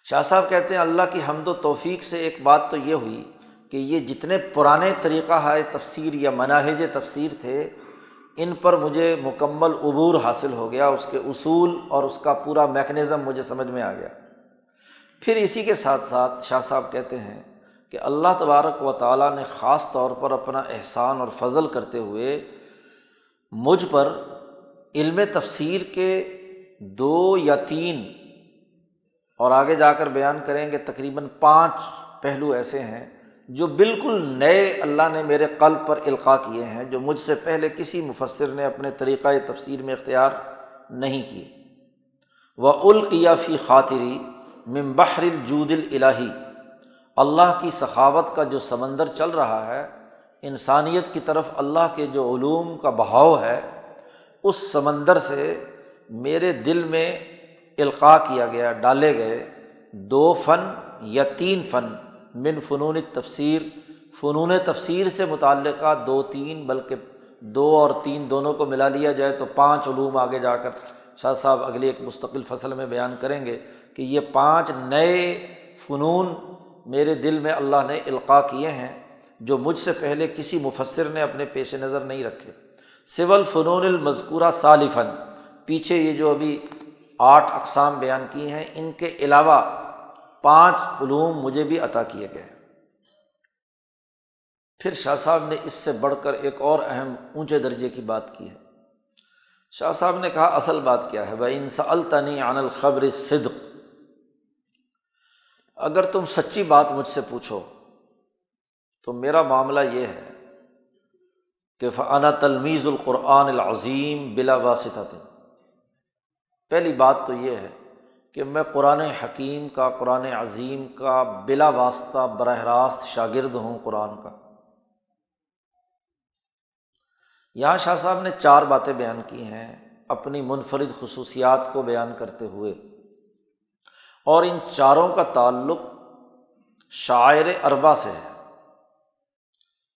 شاہ صاحب کہتے ہیں اللہ کی حمد و توفیق سے ایک بات تو یہ ہوئی کہ یہ جتنے پرانے طریقہ ہے تفسیر یا مناہج تفسیر تھے ان پر مجھے مکمل عبور حاصل ہو گیا، اس کے اصول اور اس کا پورا میکنزم مجھے سمجھ میں آ گیا۔ پھر اسی کے ساتھ ساتھ شاہ صاحب کہتے ہیں کہ اللہ تبارک و تعالیٰ نے خاص طور پر اپنا احسان اور فضل کرتے ہوئے مجھ پر علم تفسیر کے 2 یا 3 اور آگے جا کر بیان کریں گے تقریباً 5 پہلو ایسے ہیں جو بالکل نئے اللہ نے میرے قلب پر القاء کیے ہیں، جو مجھ سے پہلے کسی مفسر نے اپنے طریقہ تفسیر میں اختیار نہیں کیے۔ وَأُلْقِيَ فِي خَاطِرِي مِن بَحْرِ الْجُودِ الْإِلَٰهِ، اللہ کی سخاوت کا جو سمندر چل رہا ہے، انسانیت کی طرف اللہ کے جو علوم کا بہاؤ ہے، اس سمندر سے میرے دل میں القاء کیا گیا، ڈالے گئے 2 فن یا 3 فن من فنون التفسیر، فنون تفسیر سے متعلقہ 2-3، بلکہ 2 اور 3 دونوں کو ملا لیا جائے تو 5 علوم آگے جا کر شاہ صاحب اگلی ایک مستقل فصل میں بیان کریں گے کہ یہ 5 نئے فنون میرے دل میں اللہ نے القاء کیے ہیں، جو مجھ سے پہلے کسی مفسر نے اپنے پیش نظر نہیں رکھے۔ سوى الفنون المذکورہ سالفاً، پیچھے یہ جو ابھی 8 اقسام بیان کی ہیں، ان کے علاوہ 5 علوم مجھے بھی عطا کیے گئے۔ پھر شاہ صاحب نے اس سے بڑھ کر ایک اور اہم اونچے درجے کی بات کی ہے۔ شاہ صاحب نے کہا اصل بات کیا ہے؟ وَإِن سَأَلْتَنِي عَنِ الْخَبْرِ الصِّدْقِ، اگر تم سچی بات مجھ سے پوچھو تو میرا معاملہ یہ ہے کہ فَأَنَا تَلْمِيذُ الْقُرْآنِ الْعَظِيمِ بِلَا وَاسِطَةٍ، پہلی بات تو یہ ہے کہ میں قرآن حکیم کا، قرآن عظیم کا بلا واسطہ براہ راست شاگرد ہوں قرآن کا۔ یہاں شاہ صاحب نے 4 باتیں بیان کی ہیں اپنی منفرد خصوصیات کو بیان کرتے ہوئے، اور ان چاروں کا تعلق شعائر اربع سے ہے۔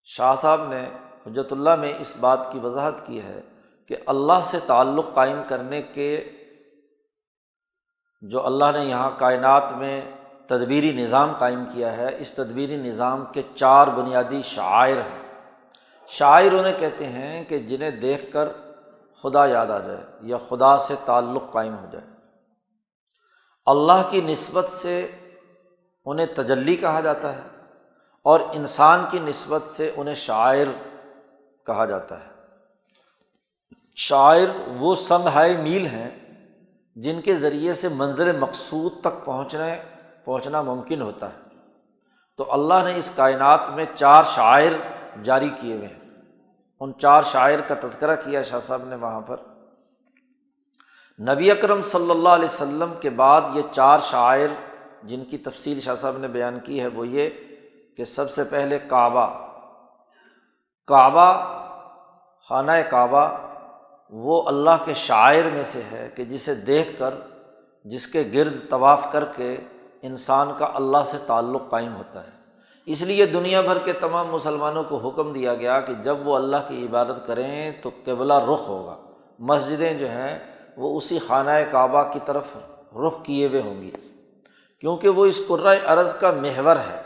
شاہ صاحب نے حجت اللہ میں اس بات کی وضاحت کی ہے کہ اللہ سے تعلق قائم کرنے کے جو اللہ نے یہاں کائنات میں تدبیری نظام قائم کیا ہے، اس تدبیری نظام کے 4 بنیادی شعائر ہیں۔ شاعر انہیں کہتے ہیں کہ جنہیں دیکھ کر خدا یاد آ جائے یا خدا سے تعلق قائم ہو جائے۔ اللہ کی نسبت سے انہیں تجلی کہا جاتا ہے، اور انسان کی نسبت سے انہیں شاعر کہا جاتا ہے۔ شاعر وہ سمہائے میل ہیں جن کے ذریعے سے منزل مقصود تک پہنچنا ممکن ہوتا ہے۔ تو اللہ نے اس کائنات میں 4 شاعر جاری کیے ہوئے ہیں۔ ان 4 شاعر کا تذکرہ کیا شاہ صاحب نے وہاں پر۔ نبی اکرم صلی اللہ علیہ وسلم کے بعد یہ 4 شاعر جن کی تفصیل شاہ صاحب نے بیان کی ہے وہ یہ کہ سب سے پہلے کعبہ، خانہ کعبہ وہ اللہ کے شاعر میں سے ہے کہ جسے دیکھ کر، جس کے گرد طواف کر کے انسان کا اللہ سے تعلق قائم ہوتا ہے۔ اس لیے دنیا بھر کے تمام مسلمانوں کو حکم دیا گیا کہ جب وہ اللہ کی عبادت کریں تو قبلہ رخ ہوگا، مسجدیں جو ہیں وہ اسی خانہ کعبہ کی طرف رخ کیے ہوئے ہوں گی، کیونکہ وہ اس کرۂ ارض کا محور ہے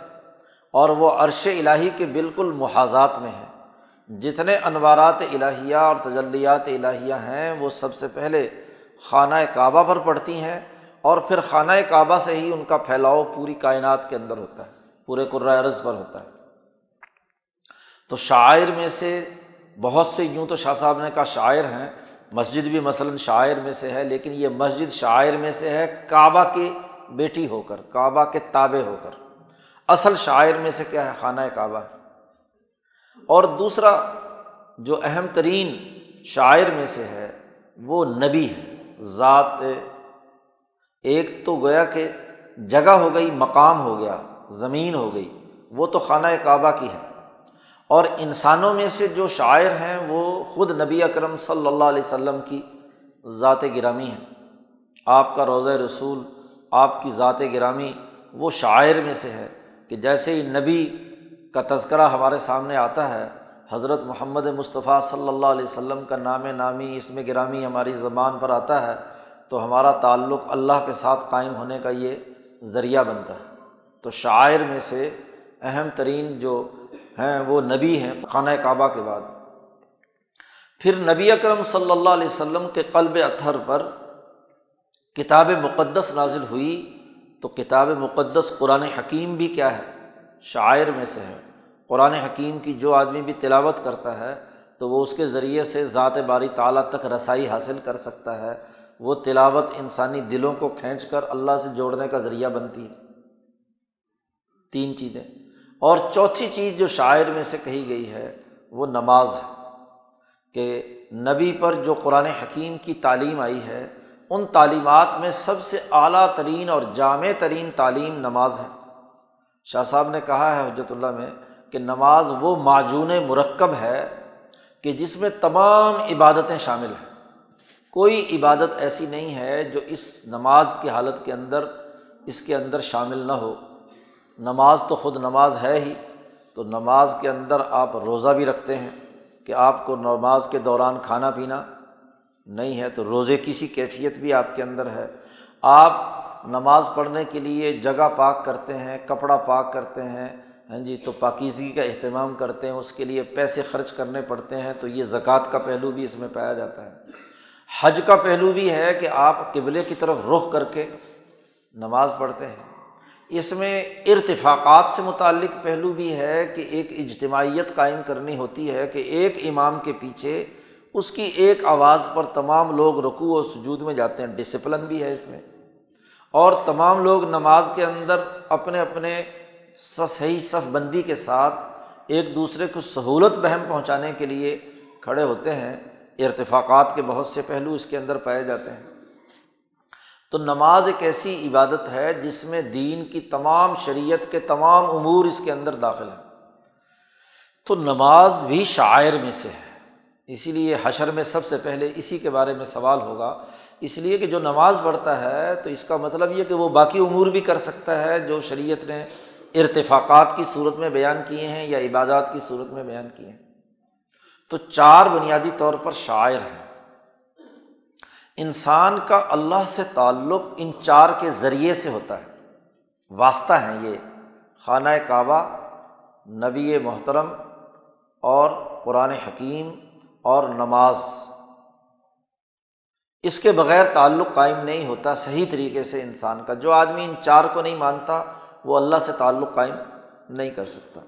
اور وہ عرش الہی کے بالکل محاذات میں ہے۔ جتنے انوارات الہیہ اور تجلیات الہیہ ہیں وہ سب سے پہلے خانہ کعبہ پر پڑتی ہیں، اور پھر خانہ کعبہ سے ہی ان کا پھیلاؤ پوری کائنات کے اندر ہوتا ہے، پورے کرۂ ارض پر ہوتا ہے۔ تو شاعر میں سے بہت سے، یوں تو شاہ صاحب نے کہا شاعر ہیں، مسجد بھی مثلاً شاعر میں سے ہے، لیکن یہ مسجد شاعر میں سے ہے کعبہ کی بیٹی ہو کر، کعبہ کے تابع ہو کر۔ اصل شاعر میں سے کیا ہے؟ خانہ کعبہ ہے۔ اور دوسرا جو اہم ترین شاعر میں سے ہے وہ نبی ہے، ذات ایک تو گویا کہ جگہ ہو گئی، مقام ہو گیا، زمین ہو گئی، وہ تو خانہ کعبہ کی ہے۔ اور انسانوں میں سے جو شاعر ہیں وہ خود نبی اکرم صلی اللہ علیہ وسلم کی ذات گرامی ہے۔ آپ کا روضہ رسول، آپ کی ذات گرامی وہ شاعر میں سے ہے کہ جیسے ہی نبی کا تذکرہ ہمارے سامنے آتا ہے، حضرت محمد مصطفیٰ صلی اللہ علیہ وسلم کا نام نامی، اسم گرامی ہماری زبان پر آتا ہے تو ہمارا تعلق اللہ کے ساتھ قائم ہونے کا یہ ذریعہ بنتا ہے۔ تو شاعر میں سے اہم ترین جو ہیں وہ نبی ہیں خانہ کعبہ کے بعد۔ پھر نبی اکرم صلی اللہ علیہ وسلم کے قلب اطہر پر کتاب مقدس نازل ہوئی، تو کتاب مقدس قرآن حکیم بھی کیا ہے؟ شاعر میں سے ہے۔ قرآن حکیم کی جو آدمی بھی تلاوت کرتا ہے تو وہ اس کے ذریعے سے ذات باری تعالیٰ تک رسائی حاصل کر سکتا ہے۔ وہ تلاوت انسانی دلوں کو کھینچ کر اللہ سے جوڑنے کا ذریعہ بنتی ہے۔ 3 چیزیں۔ اور چوتھی چیز جو شاعر میں سے کہی گئی ہے وہ نماز ہے، کہ نبی پر جو قرآن حکیم کی تعلیم آئی ہے ان تعلیمات میں سب سے اعلیٰ ترین اور جامع ترین تعلیم نماز ہے۔ شاہ صاحب نے کہا ہے حجت اللہ میں کہ نماز وہ معجون مرکب ہے کہ جس میں تمام عبادتیں شامل ہیں، کوئی عبادت ایسی نہیں ہے جو اس نماز کی حالت کے اندر اس کے اندر شامل نہ ہو۔ نماز تو خود نماز ہے ہی، تو نماز کے اندر آپ روزہ بھی رکھتے ہیں کہ آپ کو نماز کے دوران کھانا پینا نہیں ہے، تو روزے کی سی کیفیت بھی آپ کے اندر ہے۔ آپ نماز پڑھنے کے لیے جگہ پاک کرتے ہیں، کپڑا پاک کرتے ہیں، ہاں جی، تو پاکیزگی کا اہتمام کرتے ہیں، اس کے لیے پیسے خرچ کرنے پڑتے ہیں، تو یہ زکوٰۃ کا پہلو بھی اس میں پایا جاتا ہے۔ حج کا پہلو بھی ہے کہ آپ قبلے کی طرف رخ کر کے نماز پڑھتے ہیں۔ اس میں ارتفاقات سے متعلق پہلو بھی ہے کہ ایک اجتماعیت قائم کرنی ہوتی ہے کہ ایک امام کے پیچھے اس کی ایک آواز پر تمام لوگ رکوع و سجود میں جاتے ہیں، ڈسپلن بھی ہے اس میں، اور تمام لوگ نماز کے اندر اپنے اپنے صحیح صف بندی کے ساتھ ایک دوسرے کو سہولت بہم پہنچانے کے لیے کھڑے ہوتے ہیں۔ ارتفاقات کے بہت سے پہلو اس کے اندر پائے جاتے ہیں۔ تو نماز ایک ایسی عبادت ہے جس میں دین کی تمام شریعت کے تمام امور اس کے اندر داخل ہیں۔ تو نماز بھی شعائر میں سے ہے، اسی لیے حشر میں سب سے پہلے اسی کے بارے میں سوال ہوگا، اس لیے کہ جو نماز پڑھتا ہے تو اس کا مطلب یہ کہ وہ باقی امور بھی کر سکتا ہے جو شریعت نے ارتفاقات کی صورت میں بیان کیے ہیں یا عبادات کی صورت میں بیان کیے ہیں۔ تو چار بنیادی طور پر شعائر ہیں۔ انسان کا اللہ سے تعلق ان چار کے ذریعے سے ہوتا ہے، واسطہ ہیں یہ: خانہ کعبہ، نبی محترم اور قرآن حکیم اور نماز۔ اس کے بغیر تعلق قائم نہیں ہوتا صحیح طریقے سے انسان کا۔ جو آدمی ان چار کو نہیں مانتا وہ اللہ سے تعلق قائم نہیں کر سکتا۔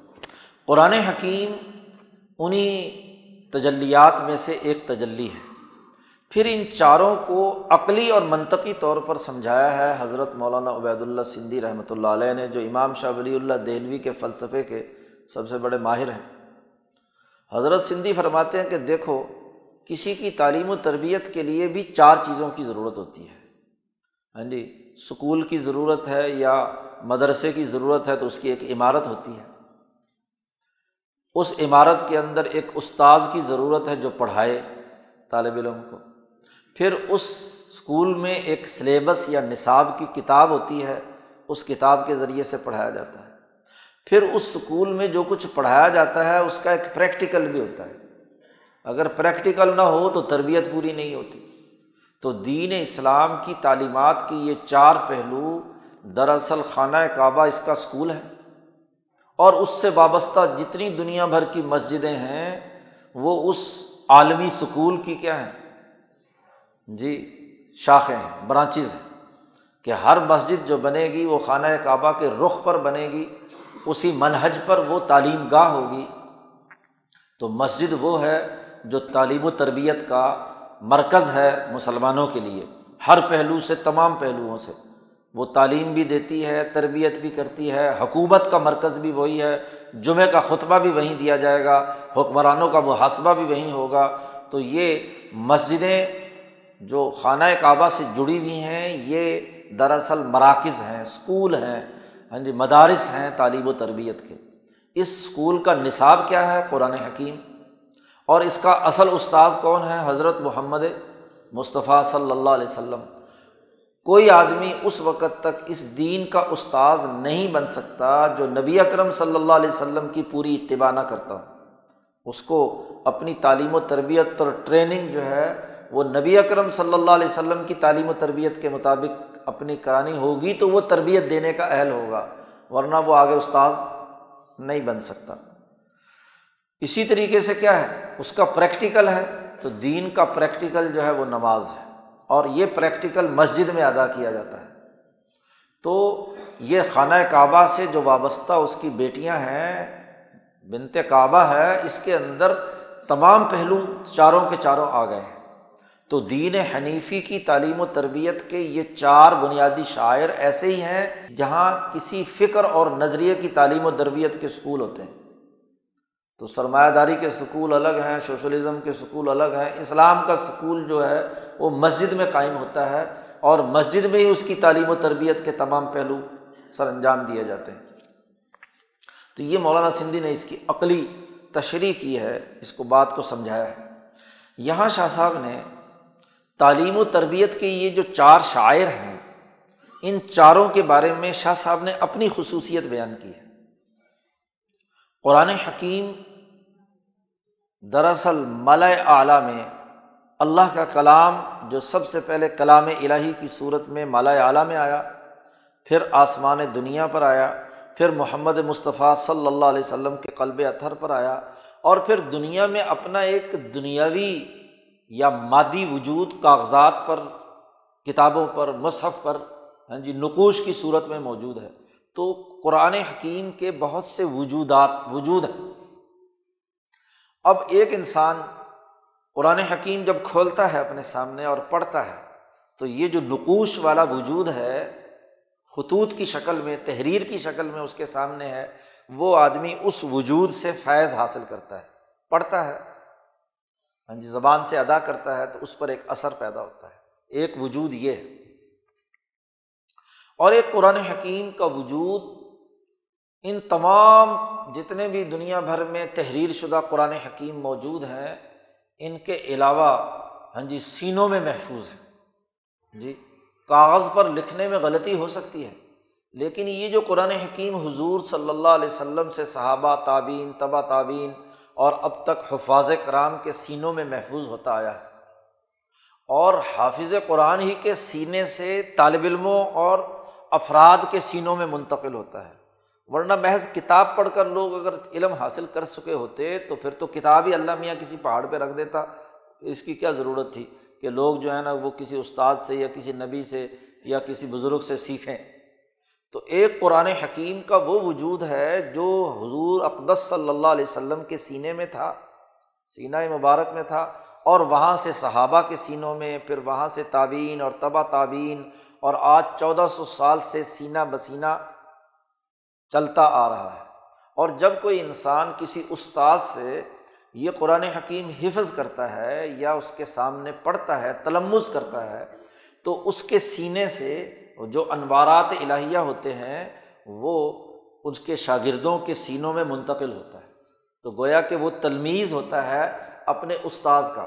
قرآن حکیم انہی تجلیات میں سے ایک تجلی ہے۔ پھر ان چاروں کو عقلی اور منطقی طور پر سمجھایا ہے حضرت مولانا عبید اللہ سندھی رحمۃ اللہ علیہ نے، جو امام شاہ ولی اللہ دہلوی کے فلسفے کے سب سے بڑے ماہر ہیں۔ حضرت سندھی فرماتے ہیں کہ دیکھو، کسی کی تعلیم و تربیت کے لیے بھی چار چیزوں کی ضرورت ہوتی ہے۔ ہاں جی، سکول کی ضرورت ہے یا مدرسے کی ضرورت ہے تو اس کی ایک عمارت ہوتی ہے، اس عمارت کے اندر ایک استاذ کی ضرورت ہے جو پڑھائے طالب علم کو، پھر اس اسکول میں ایک سلیبس یا نصاب کی کتاب ہوتی ہے، اس کتاب کے ذریعے سے پڑھایا جاتا ہے، پھر اس اسکول میں جو کچھ پڑھایا جاتا ہے اس کا ایک پریکٹیکل بھی ہوتا ہے، اگر پریکٹیکل نہ ہو تو تربیت پوری نہیں ہوتی۔ تو دین اسلام کی تعلیمات کی یہ چار پہلو دراصل خانہ کعبہ اس کا اسکول ہے، اور اس سے وابستہ جتنی دنیا بھر کی مسجدیں ہیں وہ اس عالمی سکول کی کیا ہیں جی، شاخیں ہیں، برانچز ہیں، کہ ہر مسجد جو بنے گی وہ خانہ کعبہ کے رخ پر بنے گی، اسی منہج پر وہ تعلیم گاہ ہوگی۔ تو مسجد وہ ہے جو تعلیم و تربیت کا مرکز ہے مسلمانوں کے لیے، ہر پہلو سے، تمام پہلوؤں سے وہ تعلیم بھی دیتی ہے، تربیت بھی کرتی ہے، حکومت کا مرکز بھی وہی ہے، جمعہ کا خطبہ بھی وہیں دیا جائے گا، حکمرانوں کا محاسبہ بھی وہیں ہوگا۔ تو یہ مسجدیں جو خانہ کعبہ سے جڑی ہوئی ہیں یہ دراصل مراکز ہیں، اسکول ہیں، ہاں جی، مدارس ہیں تعلیم و تربیت کے۔ اس اسکول کا نصاب کیا ہے؟ قرآن حکیم، اور اس کا اصل استاذ کون ہے؟ حضرت محمد مصطفیٰ صلی اللہ علیہ وسلم۔ کوئی آدمی اس وقت تک اس دین کا استاذ نہیں بن سکتا جو نبی اکرم صلی اللہ علیہ وسلم کی پوری اتباع نہ کرتا ہو۔ اس کو اپنی تعلیم و تربیت اور ٹریننگ جو ہے وہ نبی اکرم صلی اللہ علیہ وسلم کی تعلیم و تربیت کے مطابق اپنی کرانی ہوگی تو وہ تربیت دینے کا اہل ہوگا، ورنہ وہ آگے استاذ نہیں بن سکتا۔ اسی طریقے سے کیا ہے؟ اس کا پریکٹیکل ہے، تو دین کا پریکٹیکل جو ہے وہ نماز ہے، اور یہ پریکٹیکل مسجد میں ادا کیا جاتا ہے۔ تو یہ خانہ کعبہ سے جو وابستہ اس کی بیٹیاں ہیں، بنت کعبہ ہے، اس کے اندر تمام پہلو چاروں کے چاروں آ گئے ہیں۔ تو دین حنیفی کی تعلیم و تربیت کے یہ چار بنیادی شعائر ایسے ہی ہیں جہاں کسی فکر اور نظریے کی تعلیم و تربیت کے اسکول ہوتے ہیں۔ تو سرمایہ داری کے سکول الگ ہیں، سوشلزم کے سکول الگ ہیں، اسلام کا سکول جو ہے وہ مسجد میں قائم ہوتا ہے، اور مسجد میں ہی اس کی تعلیم و تربیت کے تمام پہلو سر انجام دیے جاتے ہیں۔ تو یہ مولانا سندھی نے اس کی عقلی تشریح کی ہے، اس کو بات کو سمجھایا ہے۔ یہاں شاہ صاحب نے تعلیم و تربیت کے یہ جو 4 شعائر ہیں، ان چاروں کے بارے میں شاہ صاحب نے اپنی خصوصیت بیان کی ہے۔ قرآن حکیم دراصل ملأ اعلیٰ میں اللہ کا کلام جو سب سے پہلے کلام الہی کی صورت میں ملأ اعلیٰ میں آیا، پھر آسمان دنیا پر آیا، پھر محمد مصطفیٰ صلی اللہ علیہ وسلم کے قلب اطہر پر آیا، اور پھر دنیا میں اپنا ایک دنیاوی یا مادی وجود کاغذات پر، کتابوں پر، مصحف پر نقوش کی صورت میں موجود ہے۔ تو قرآن حکیم کے بہت سے وجود ہیں۔ اب ایک انسان قرآن حکیم جب کھولتا ہے اپنے سامنے اور پڑھتا ہے، تو یہ جو نقوش والا وجود ہے، خطوط کی شکل میں، تحریر کی شکل میں اس کے سامنے ہے، وہ آدمی اس وجود سے فیض حاصل کرتا ہے، پڑھتا ہے، زبان سے ادا کرتا ہے، تو اس پر ایک اثر پیدا ہوتا ہے۔ ایک وجود یہ ہے، اور ایک قرآن حکیم کا وجود ان تمام جتنے بھی دنیا بھر میں تحریر شدہ قرآن حکیم موجود ہیں، ان کے علاوہ سینوں میں محفوظ ہے۔ کاغذ پر لکھنے میں غلطی ہو سکتی ہے، لیکن یہ جو قرآن حکیم حضور صلی اللہ علیہ وسلم سے صحابہ، تابعین، تبع تابعین اور اب تک حفاظ کرام کے سینوں میں محفوظ ہوتا آیا ہے، اور حافظ قرآن ہی کے سینے سے طالب علموں اور افراد کے سینوں میں منتقل ہوتا ہے۔ ورنہ محض کتاب پڑھ کر لوگ اگر علم حاصل کر چکے ہوتے تو پھر تو کتاب ہی اللہ میاں کسی پہاڑ پہ رکھ دیتا، اس کی کیا ضرورت تھی کہ لوگ جو ہے نا وہ کسی استاد سے یا کسی نبی سے یا کسی بزرگ سے سیکھیں۔ تو ایک قرآن حکیم کا وہ وجود ہے جو حضور اقدس صلی اللہ علیہ وسلم کے سینے میں تھا، سینہ مبارک میں تھا، اور وہاں سے صحابہ کے سینوں میں، پھر وہاں سے تابعین اور تبع تابعین، اور آج 1400 سال سے سینہ بسینہ چلتا آ رہا ہے۔ اور جب کوئی انسان کسی استاد سے یہ قرآن حکیم حفظ کرتا ہے یا اس کے سامنے پڑھتا ہے، تلمذ کرتا ہے، تو اس کے سینے سے جو انوارات الہیہ ہوتے ہیں وہ اس کے شاگردوں کے سینوں میں منتقل ہوتا ہے۔ تو گویا کہ وہ تلمیذ ہوتا ہے اپنے استاذ کا،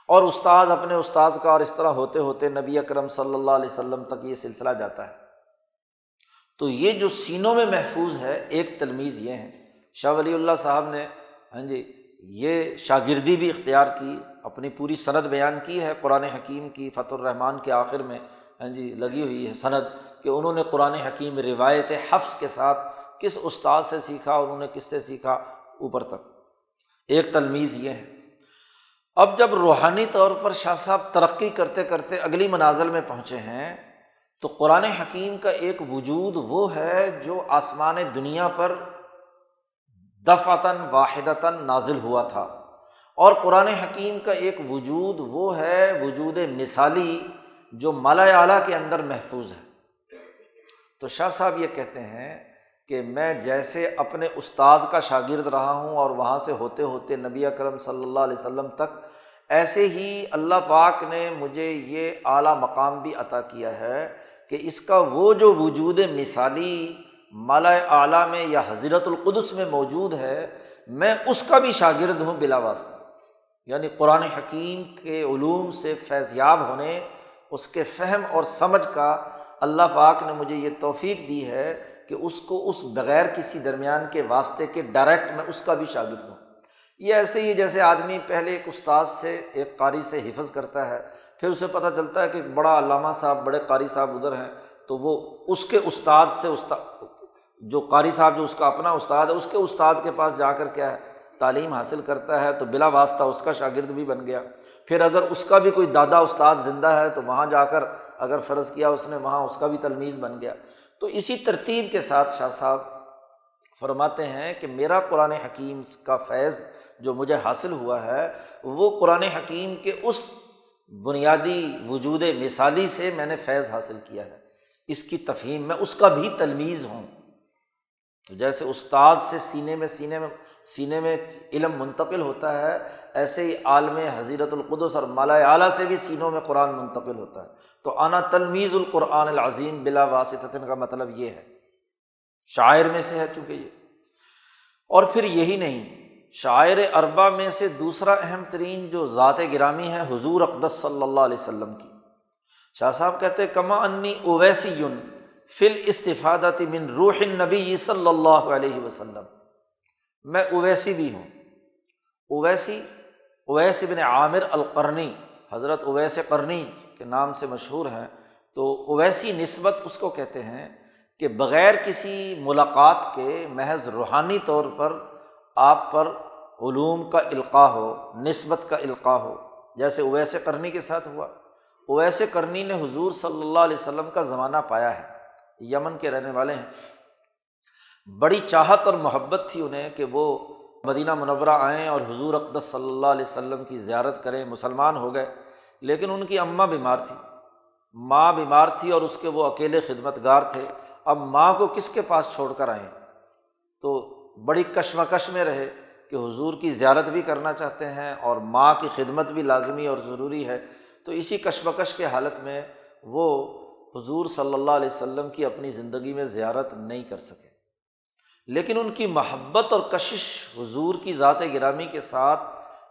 اور استاذ اپنے استاذ کا، اور اس طرح ہوتے ہوتے نبی اکرم صلی اللہ علیہ وسلم تک یہ سلسلہ جاتا ہے۔ تو یہ جو سینوں میں محفوظ ہے، ایک تلمیذ یہ ہیں۔ شاہ ولی اللہ صاحب نے یہ شاگردی بھی اختیار کی، اپنی پوری سند بیان کی ہے قرآن حکیم کی، فتح الرحمن کے آخر میں لگی ہوئی ہے سند کہ انہوں نے قرآن حکیم روایت حفظ کے ساتھ کس استاد سے سیکھا، انہوں نے کس سے سیکھا، اوپر تک۔ ایک تلمیذ یہ ہے۔ اب جب روحانی طور پر شاہ صاحب ترقی کرتے کرتے اگلی منازل میں پہنچے ہیں، تو قرآن حکیم کا ایک وجود وہ ہے جو آسمان دنیا پر دفعتاً واحدتاً نازل ہوا تھا، اور قرآن حکیم کا ایک وجود وہ ہے وجود مثالی جو ملأ اعلیٰ کے اندر محفوظ ہے۔ تو شاہ صاحب یہ کہتے ہیں کہ میں جیسے اپنے استاذ کا شاگرد رہا ہوں اور وہاں سے ہوتے ہوتے نبی اکرم صلی اللہ علیہ وسلم تک، ایسے ہی اللہ پاک نے مجھے یہ اعلیٰ مقام بھی عطا کیا ہے کہ اس کا وہ جو وجود مثالی ملأ اعلیٰ میں یا حضرت القدس میں موجود ہے، میں اس کا بھی شاگرد ہوں بلا واسطہ۔ یعنی قرآن حکیم کے علوم سے فیضیاب ہونے، اس کے فہم اور سمجھ کا اللہ پاک نے مجھے یہ توفیق دی ہے کہ اس کو اس بغیر کسی درمیان کے واسطے کے ڈائریکٹ میں اس کا بھی شاگرد ہوں۔ یہ ایسے ہی جیسے آدمی پہلے ایک استاد سے، ایک قاری سے حفظ کرتا ہے، پھر اسے پتہ چلتا ہے کہ ایک بڑا علامہ صاحب، بڑے قاری صاحب ادھر ہیں، تو وہ اس کے استاد سے، جو قاری صاحب جو اس کا اپنا استاد ہے، اس کے استاد کے پاس جا کر کیا ہے تعلیم حاصل کرتا ہے، تو بلا واسطہ اس کا شاگرد بھی بن گیا۔ پھر اگر اس کا بھی کوئی دادا استاد زندہ ہے تو وہاں جا کر اگر فرض کیا اس نے، وہاں اس کا بھی تلمیذ بن گیا۔ تو اسی ترتیب کے ساتھ شاہ صاحب فرماتے ہیں کہ میرا قرآن حکیم کا فیض جو مجھے حاصل ہوا ہے، وہ قرآن حکیم کے اس بنیادی وجود مثالی سے میں نے فیض حاصل کیا ہے۔ اس کی تفہیم میں اس کا بھی تلمیذ ہوں۔ جیسے استاد سے سینے میں سینے میں علم منتقل ہوتا ہے، ایسے ہی عالم حضیرت القدس اور ملائے اعلیٰ سے بھی سینوں میں قرآن منتقل ہوتا ہے۔ تو انا تلمیذ القرآن العظیم بلا واسطۃ کا مطلب یہ ہے، شاعر میں سے ہے چونکہ یہ۔ اور پھر یہی نہیں، شاعر اربع میں سے دوسرا اہم ترین جو ذات گرامی ہے حضور اقدس صلی اللہ علیہ وسلم کی۔ شاہ صاحب کہتے ہیں کما انی اویسی فی الاستفادۃ من روح النبی صلی اللہ علیہ وسلم، میں اویسی بھی ہوں۔ اویس بن عامر القرنی، حضرت اویس قرنی کے نام سے مشہور ہیں۔ تو اویسی نسبت اس کو کہتے ہیں کہ بغیر کسی ملاقات کے محض روحانی طور پر آپ پر علوم کا القاء ہو، نسبت کا القاء ہو، جیسے اویس قرنی کے ساتھ ہوا۔ اویس قرنی نے حضور صلی اللہ علیہ وسلم کا زمانہ پایا ہے، یمن کے رہنے والے ہیں۔ بڑی چاہت اور محبت تھی انہیں کہ وہ مدینہ منورہ آئیں اور حضور اقدس صلی اللہ علیہ وسلم کی زیارت کریں، مسلمان ہو گئے۔ لیکن ان کی اماں بیمار تھی، ماں بیمار تھی اور اس کے وہ اکیلے خدمتگار تھے۔ اب ماں کو کس کے پاس چھوڑ کر آئیں؟ تو بڑی کشمکش میں رہے کہ حضور کی زیارت بھی کرنا چاہتے ہیں اور ماں کی خدمت بھی لازمی اور ضروری ہے۔ تو اسی کشمکش کے حالت میں وہ حضور صلی اللہ علیہ وسلم کی اپنی زندگی میں زیارت نہیں کر سکے۔ لیکن ان کی محبت اور کشش حضور کی ذات گرامی کے ساتھ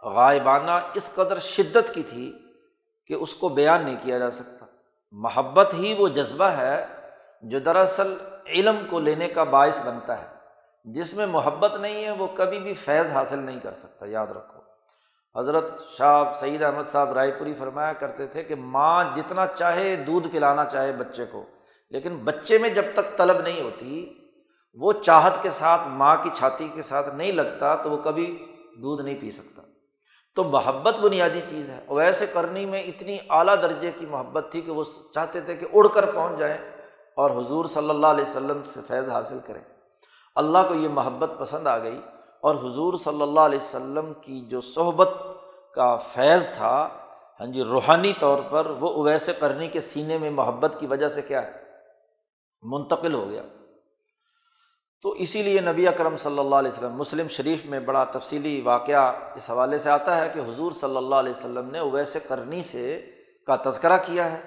غائبانہ اس قدر شدت کی تھی کہ اس کو بیان نہیں کیا جا سکتا۔ محبت ہی وہ جذبہ ہے جو دراصل علم کو لینے کا باعث بنتا ہے۔ جس میں محبت نہیں ہے وہ کبھی بھی فیض حاصل نہیں کر سکتا، یاد رکھو۔ حضرت شاہ سید احمد صاحب رائے پوری فرمایا کرتے تھے کہ ماں جتنا چاہے دودھ پلانا چاہے بچے کو، لیکن بچے میں جب تک طلب نہیں ہوتی، وہ چاہت کے ساتھ ماں کی چھاتی کے ساتھ نہیں لگتا تو وہ کبھی دودھ نہیں پی سکتا۔ تو محبت بنیادی چیز ہے۔ اویس قرنی میں اتنی اعلیٰ درجے کی محبت تھی کہ وہ چاہتے تھے کہ اڑ کر پہنچ جائیں اور حضور صلی اللہ علیہ وسلم سے فیض حاصل کریں۔ اللہ کو یہ محبت پسند آ گئی اور حضور صلی اللہ علیہ وسلم کی جو صحبت کا فیض تھا، ہاں جی، روحانی طور پر وہ اویس قرنی کے سینے میں محبت کی وجہ سے کیا ہے، منتقل ہو گیا۔ تو اسی لیے نبی اکرم صلی اللہ علیہ وسلم، مسلم شریف میں بڑا تفصیلی واقعہ اس حوالے سے آتا ہے کہ حضور صلی اللہ علیہ وسلم نے اویس قرنی سے کا تذکرہ کیا ہے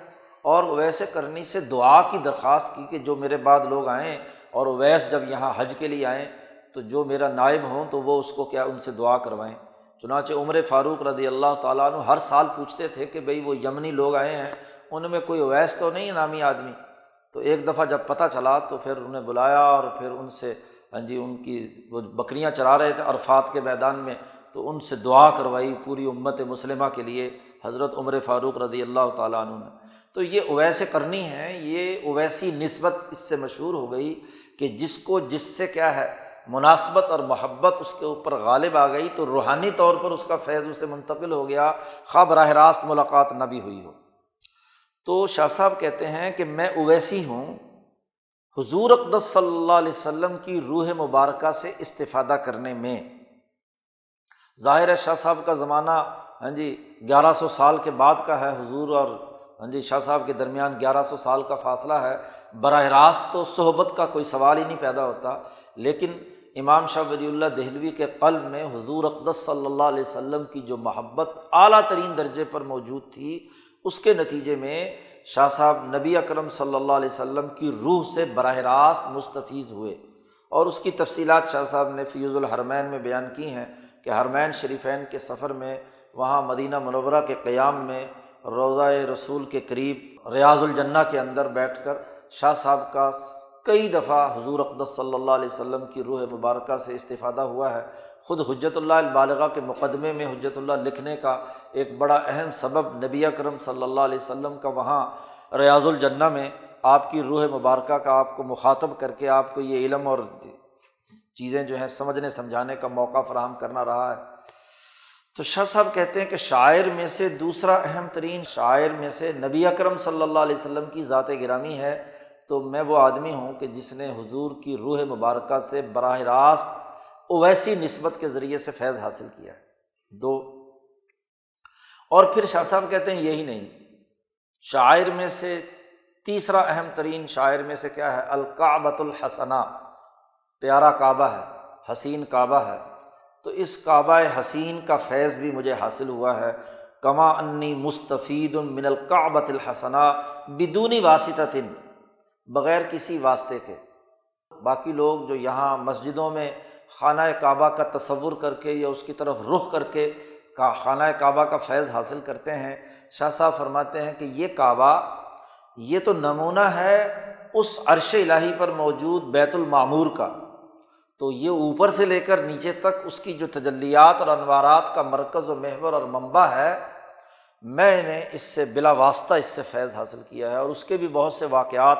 اور اویس قرنی سے دعا کی درخواست کی کہ جو میرے بعد لوگ آئیں اور اویس جب یہاں حج کے لیے آئیں تو جو میرا نائب ہوں تو وہ اس کو کیا ان سے دعا کروائیں۔ چنانچہ عمر فاروق رضی اللہ تعالیٰ عنہ ہر سال پوچھتے تھے کہ بھئی وہ یمنی لوگ آئے ہیں، ان میں کوئی اویس تو نہیں نامی آدمی؟ تو ایک دفعہ جب پتہ چلا تو پھر انہیں بلایا اور پھر ان سے ہاں جی ان کی وہ بکریاں چرا رہے تھے عرفات کے میدان میں، تو ان سے دعا کروائی پوری امت مسلمہ کے لیے حضرت عمر فاروق رضی اللہ تعالیٰ عنہ نے۔ تو یہ اویس قرنی ہیں، یہ اویسی نسبت اس سے مشہور ہو گئی کہ جس کو جس سے کیا ہے مناسبت اور محبت اس کے اوپر غالب آ گئی تو روحانی طور پر اس کا فیض اسے منتقل ہو گیا، خواہ براہ راست ملاقات نہ بھی ہوئی ہو۔ تو شاہ صاحب کہتے ہیں کہ میں اویسی ہوں، حضور اقدس صلی اللہ علیہ وسلم کی روح مبارکہ سے استفادہ کرنے میں۔ ظاہر ہے شاہ صاحب کا زمانہ ہاں جی 1100 سال کے بعد کا ہے، حضور اور ہاں جی شاہ صاحب کے درمیان 1100 سال کا فاصلہ ہے، براہ راست تو صحبت کا کوئی سوال ہی نہیں پیدا ہوتا۔ لیکن امام شاہ ولی اللہ دہلوی کے قلب میں حضور اقدس صلی اللہ علیہ وسلم کی جو محبت اعلیٰ ترین درجے پر موجود تھی، اس کے نتیجے میں شاہ صاحب نبی اکرم صلی اللہ علیہ وسلم کی روح سے براہ راست مستفیض ہوئے، اور اس کی تفصیلات شاہ صاحب نے فیوز الحرمین میں بیان کی ہیں کہ حرمین شریفین کے سفر میں وہاں مدینہ منورہ کے قیام میں روضہ رسول کے قریب ریاض الجنہ کے اندر بیٹھ کر شاہ صاحب کا کئی دفعہ حضور اقدس صلی اللہ علیہ وسلم کی روح مبارکہ سے استفادہ ہوا ہے۔ خود حجت اللہ البالغہ کے مقدمے میں حجت اللہ لکھنے کا ایک بڑا اہم سبب نبی اکرم صلی اللہ علیہ وسلم کا وہاں ریاض الجنہ میں آپ کی روح مبارکہ کا آپ کو مخاطب کر کے آپ کو یہ علم اور چیزیں جو ہیں سمجھنے سمجھانے کا موقع فراہم کرنا رہا ہے۔ تو شاہ صاحب کہتے ہیں کہ شاعر میں سے دوسرا اہم ترین شاعر میں سے نبی اکرم صلی اللہ علیہ وسلم کی ذات گرامی ہے، تو میں وہ آدمی ہوں کہ جس نے حضور کی روح مبارکہ سے براہ راست اویسی نسبت کے ذریعے سے فیض حاصل کیا ہے۔ دو، اور پھر شاہ صاحب کہتے ہیں یہی نہیں، شاعر میں سے تیسرا اہم ترین شاعر میں سے کیا ہے، الکعبۃ الحسنہ، پیارا کعبہ ہے، حسین کعبہ ہے، تو اس کعبہ حسین کا فیض بھی مجھے حاصل ہوا ہے۔ کما انی مستفید من الکعبۃ الحسنہ بدون واسطۃ، بغیر کسی واسطے کے۔ باقی لوگ جو یہاں مسجدوں میں خانہ کعبہ کا تصور کر کے یا اس کی طرف رخ کر کے خانہ کعبہ کا فیض حاصل کرتے ہیں، شاہ صاحب فرماتے ہیں کہ یہ کعبہ یہ تو نمونہ ہے اس عرش الہی پر موجود بیت المعمور کا، تو یہ اوپر سے لے کر نیچے تک اس کی جو تجلیات اور انوارات کا مرکز و محور اور منبع ہے، میں نے اس سے بلا واسطہ اس سے فیض حاصل کیا ہے۔ اور اس کے بھی بہت سے واقعات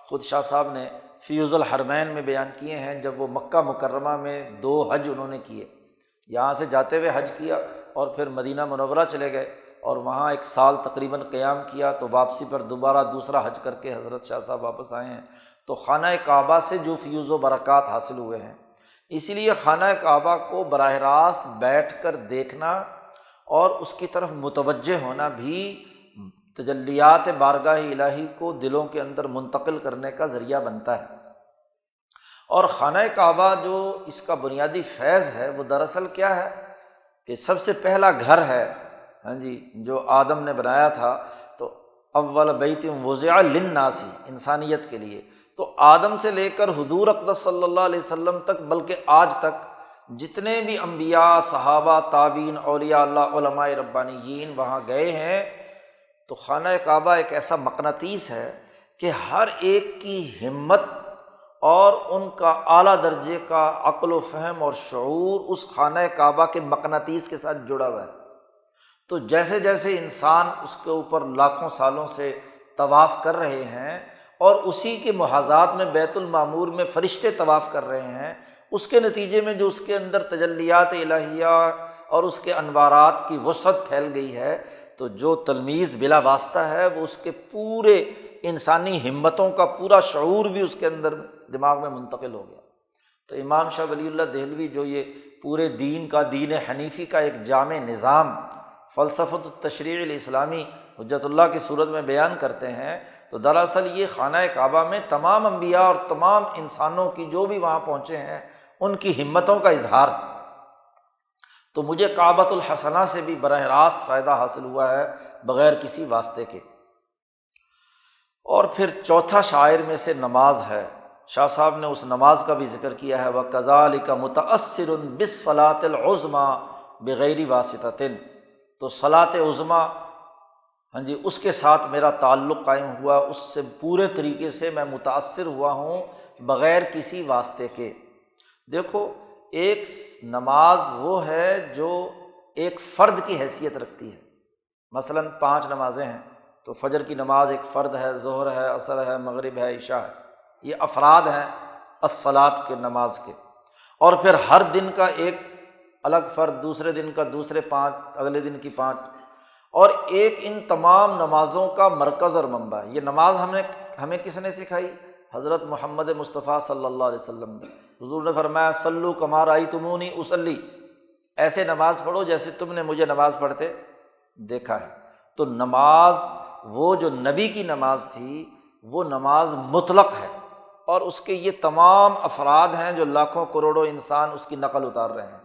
خود شاہ صاحب نے فیوز الحرمین میں بیان کیے ہیں، جب وہ مکہ مکرمہ میں 2 حج انہوں نے کیے، یہاں سے جاتے ہوئے حج کیا اور پھر مدینہ منورہ چلے گئے اور وہاں 1 سال تقریباً قیام کیا، تو واپسی پر دوبارہ دوسرا حج کر کے حضرت شاہ صاحب واپس آئے ہیں۔ تو خانہ کعبہ سے جو فیوز و برکات حاصل ہوئے ہیں، اسی لیے خانہ کعبہ کو براہ راست بیٹھ کر دیکھنا اور اس کی طرف متوجہ ہونا بھی تجلیات بارگاہ الہی کو دلوں کے اندر منتقل کرنے کا ذریعہ بنتا ہے۔ اور خانہ کعبہ جو اس کا بنیادی فیض ہے وہ دراصل کیا ہے کہ سب سے پہلا گھر ہے، ہاں جی، جو آدم نے بنایا تھا، تو اول بیت وضع للناس، انسانیت کے لیے۔ تو آدم سے لے کر حضور اقدس صلی اللہ علیہ وسلم تک، بلکہ آج تک جتنے بھی انبیاء، صحابہ، تابعین، اولیاء اللہ، علماء ربانیین وہاں گئے ہیں، تو خانہ کعبہ ایک ایسا مقناطیس ہے کہ ہر ایک کی ہمت اور ان کا اعلیٰ درجے کا عقل و فہم اور شعور اس خانہ کعبہ کے مقناطیس کے ساتھ جڑا ہوا ہے۔ تو جیسے جیسے انسان اس کے اوپر لاکھوں سالوں سے طواف کر رہے ہیں اور اسی کے محاذات میں بیت المعمور میں فرشتے طواف کر رہے ہیں، اس کے نتیجے میں جو اس کے اندر تجلیات الہیہ اور اس کے انوارات کی وسعت پھیل گئی ہے، تو جو تلمیذ بلا واسطہ ہے وہ اس کے پورے انسانی ہمتوں کا پورا شعور بھی اس کے اندر دماغ میں منتقل ہو گیا۔ تو امام شاہ ولی اللہ دہلوی جو یہ پورے دین کا، دین حنیفی کا ایک جامع نظام فلسفۃ التشریع الاسلامی حجت اللہ کی صورت میں بیان کرتے ہیں، تو دراصل یہ خانہ کعبہ میں تمام انبیاء اور تمام انسانوں کی جو بھی وہاں پہنچے ہیں ان کی ہمتوں کا اظہار۔ تو مجھے کعبۃ الحسنہ سے بھی براہ راست فائدہ حاصل ہوا ہے بغیر کسی واسطے کے۔ اور پھر چوتھا شعائر میں سے نماز ہے۔ شاہ صاحب نے اس نماز کا بھی ذکر کیا ہے، وَكَذَلِكَ مُتَأَثِّرٌ بِالصَّلَاةِ الْعُظْمَى بِغَيْرِ وَاسِطَةٍ، تو صلاۃ عظمیٰ، ہاں جی، اس کے ساتھ میرا تعلق قائم ہوا، اس سے پورے طریقے سے میں متاثر ہوا ہوں بغیر کسی واسطے کے۔ دیکھو، ایک نماز وہ ہے جو ایک فرد کی حیثیت رکھتی ہے۔ مثلاً 5 نمازیں ہیں، تو فجر کی نماز ایک فرد ہے، ظہر ہے، عصر ہے، مغرب ہے، عشاء ہے، یہ افراد ہیں الصلاۃ کے نماز کے۔ اور پھر ہر دن کا ایک الگ فرد، دوسرے دن کا دوسرے 5، اگلے دن کی 5، اور ایک ان تمام نمازوں کا مرکز اور منبع ہے۔ یہ نماز ہمیں کس نے سکھائی؟ حضرت محمد مصطفیٰ صلی اللہ علیہ وسلم نے۔ حضور نے فرمایا صلو کما رأیتمونی اصلی، ایسے نماز پڑھو جیسے تم نے مجھے نماز پڑھتے دیکھا ہے۔ تو نماز، وہ جو نبی کی نماز تھی، وہ نماز مطلق ہے، اور اس کے یہ تمام افراد ہیں جو لاکھوں کروڑوں انسان اس کی نقل اتار رہے ہیں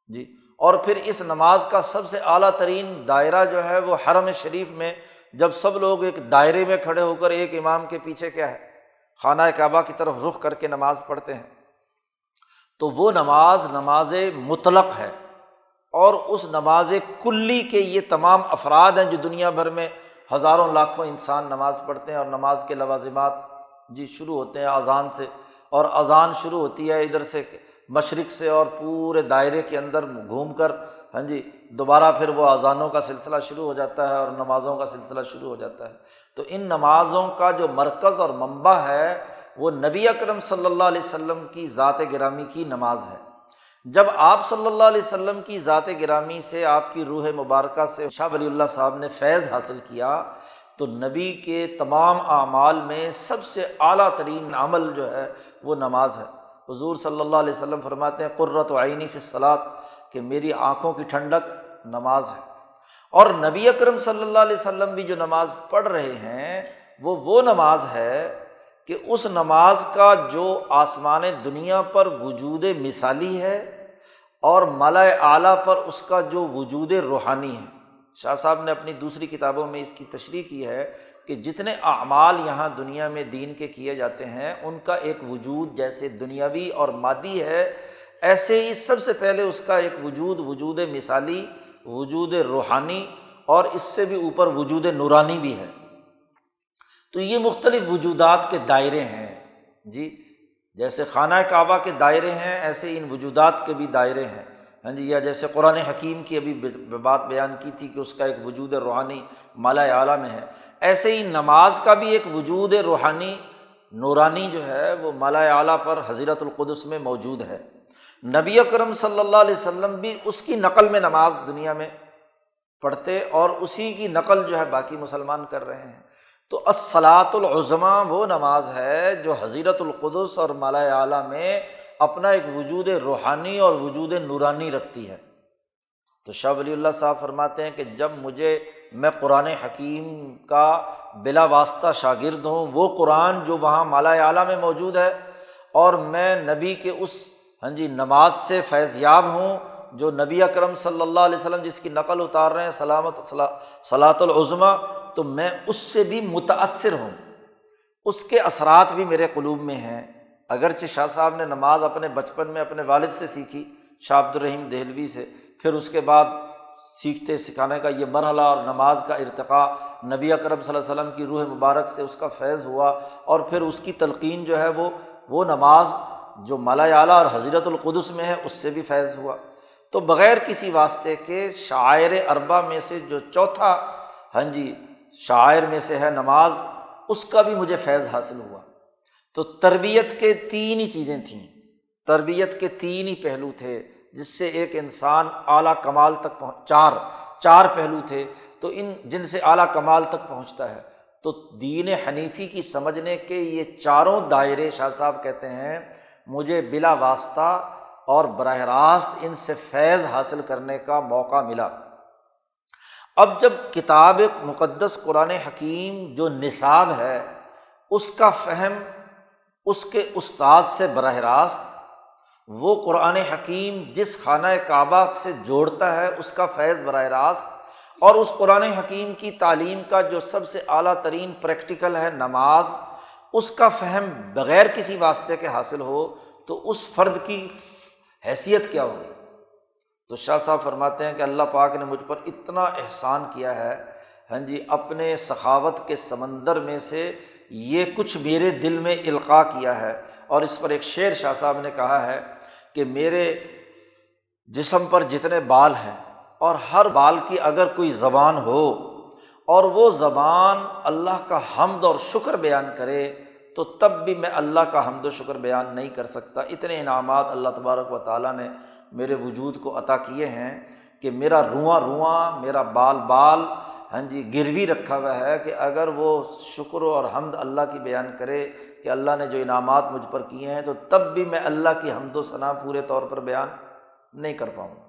جی۔ اور پھر اس نماز کا سب سے اعلیٰ ترین دائرہ جو ہے وہ حرم شریف میں، جب سب لوگ ایک دائرے میں کھڑے ہو کر ایک امام کے پیچھے کیا ہے، خانہ کعبہ کی طرف رخ کر کے نماز پڑھتے ہیں، تو وہ نماز نماز مطلق ہے۔ اور اس نماز کلی کے یہ تمام افراد ہیں جو دنیا بھر میں ہزاروں لاکھوں انسان نماز پڑھتے ہیں، اور نماز کے لوازمات جی شروع ہوتے ہیں اذان سے، اور اذان شروع ہوتی ہے ادھر سے مشرق سے، اور پورے دائرے کے اندر گھوم کر، ہاں جی، دوبارہ پھر وہ اذانوں کا سلسلہ شروع ہو جاتا ہے اور نمازوں کا سلسلہ شروع ہو جاتا ہے۔ تو ان نمازوں کا جو مرکز اور منبع ہے وہ نبی اکرم صلی اللہ علیہ وسلم کی ذات گرامی کی نماز ہے۔ جب آپ صلی اللہ علیہ وسلم کی ذات گرامی سے، آپ کی روح مبارکہ سے شاہ ولی اللہ صاحب نے فیض حاصل کیا، تو نبی کے تمام اعمال میں سب سے اعلیٰ ترین عمل جو ہے وہ نماز ہے۔ حضور صلی اللہ علیہ وسلم فرماتے ہیں قرۃ عینی فی الصلاۃ، کہ میری آنکھوں کی ٹھنڈک نماز ہے۔ اور نبی اکرم صلی اللہ علیہ وسلم بھی جو نماز پڑھ رہے ہیں وہ نماز ہے کہ اس نماز کا جو آسمان دنیا پر وجود مثالی ہے، اور ملأ اعلیٰ پر اس کا جو وجود روحانی ہے۔ شاہ صاحب نے اپنی دوسری کتابوں میں اس کی تشریح کی ہے کہ جتنے اعمال یہاں دنیا میں دین کے کیے جاتے ہیں ان کا ایک وجود جیسے دنیاوی اور مادی ہے، ایسے ہی سب سے پہلے اس کا ایک وجود مثالی، وجود روحانی، اور اس سے بھی اوپر وجود نورانی بھی ہے۔ تو یہ مختلف وجودات کے دائرے ہیں جی، جیسے خانہ کعبہ کے دائرے ہیں ایسے ان وجودات کے بھی دائرے ہیں، ہاں جی، یا جیسے قرآن حکیم کی ابھی بات بیان کی تھی کہ اس کا ایک وجود روحانی ملأ اعلیٰ میں ہے، ایسے ہی نماز کا بھی ایک وجود روحانی نورانی جو ہے وہ ملأ اعلیٰ پر حضرت القدس میں موجود ہے۔ نبی اکرم صلی اللہ علیہ وسلم بھی اس کی نقل میں نماز دنیا میں پڑھتے اور اسی کی نقل جو ہے باقی مسلمان کر رہے ہیں۔ تو الصلاۃ العظمیٰ وہ نماز ہے جو حضرت القدس اور ملأ اعلیٰ میں اپنا ایک وجود روحانی اور وجود نورانی رکھتی ہے۔ تو شاہ ولی اللہ صاحب فرماتے ہیں کہ جب میں قرآن حکیم کا بلا واسطہ شاگرد ہوں، وہ قرآن جو وہاں ملأ اعلیٰ میں موجود ہے، اور میں نبی کے اس نماز سے فیض یاب ہوں جو نبی اکرم صلی اللہ علیہ وسلم جس کی نقل اتار رہے ہیں صلاۃ العظمیٰ، تو میں اس سے بھی متاثر ہوں، اس کے اثرات بھی میرے قلوب میں ہیں۔ اگرچہ شاہ صاحب نے نماز اپنے بچپن میں اپنے والد سے سیکھی، شاہ عبد الرحیم دہلوی سے، پھر اس کے بعد سیکھتے سکھانے کا یہ مرحلہ اور نماز کا ارتقاء نبی اکرم صلی اللہ علیہ وسلم کی روح مبارک سے اس کا فیض ہوا، اور پھر اس کی تلقین جو ہے وہ نماز جو ملأ اعلیٰ اور حضرت القدس میں ہے اس سے بھی فیض ہوا۔ تو بغیر کسی واسطے کے شعائر اربع میں سے جو چوتھا شعائر میں سے ہے نماز، اس کا بھی مجھے فیض حاصل ہوا۔ تو تربیت کے تین ہی چیزیں تھیں، تربیت کے تین ہی پہلو تھے جس سے ایک انسان اعلیٰ کمال تک چار پہلو تھے، تو جن سے اعلیٰ کمال تک پہنچتا ہے۔ تو دین حنیفی کی سمجھنے کے یہ چاروں دائرے شاہ صاحب کہتے ہیں مجھے بلا واسطہ اور براہ راست ان سے فیض حاصل کرنے کا موقع ملا۔ اب جب کتاب مقدس قرآن حکیم جو نصاب ہے اس کا فہم اس کے استاد سے براہ راست، وہ قرآن حکیم جس خانہ کعبہ سے جوڑتا ہے اس کا فیض براہ راست، اور اس قرآن حکیم کی تعلیم کا جو سب سے اعلیٰ ترین پریکٹیکل ہے نماز، اس کا فہم بغیر کسی واسطے کے حاصل ہو تو اس فرد کی حیثیت کیا ہوگی۔ تو شاہ صاحب فرماتے ہیں کہ اللہ پاک نے مجھ پر اتنا احسان کیا ہے اپنے سخاوت کے سمندر میں سے یہ کچھ میرے دل میں القاء کیا ہے۔ اور اس پر ایک شعر شاہ صاحب نے کہا ہے کہ میرے جسم پر جتنے بال ہیں اور ہر بال کی اگر کوئی زبان ہو اور وہ زبان اللہ کا حمد اور شکر بیان کرے تو تب بھی میں اللہ کا حمد و شکر بیان نہیں کر سکتا۔ اتنے انعامات اللہ تبارک و تعالیٰ نے میرے وجود کو عطا کیے ہیں کہ میرا رواں رواں، میرا بال بال گروی رکھا ہوا ہے کہ اگر وہ شکر اور حمد اللہ کی بیان کرے کہ اللہ نے جو انعامات مجھ پر کیے ہیں، تو تب بھی میں اللہ کی حمد و ثنا پورے طور پر بیان نہیں کر پاؤں گا۔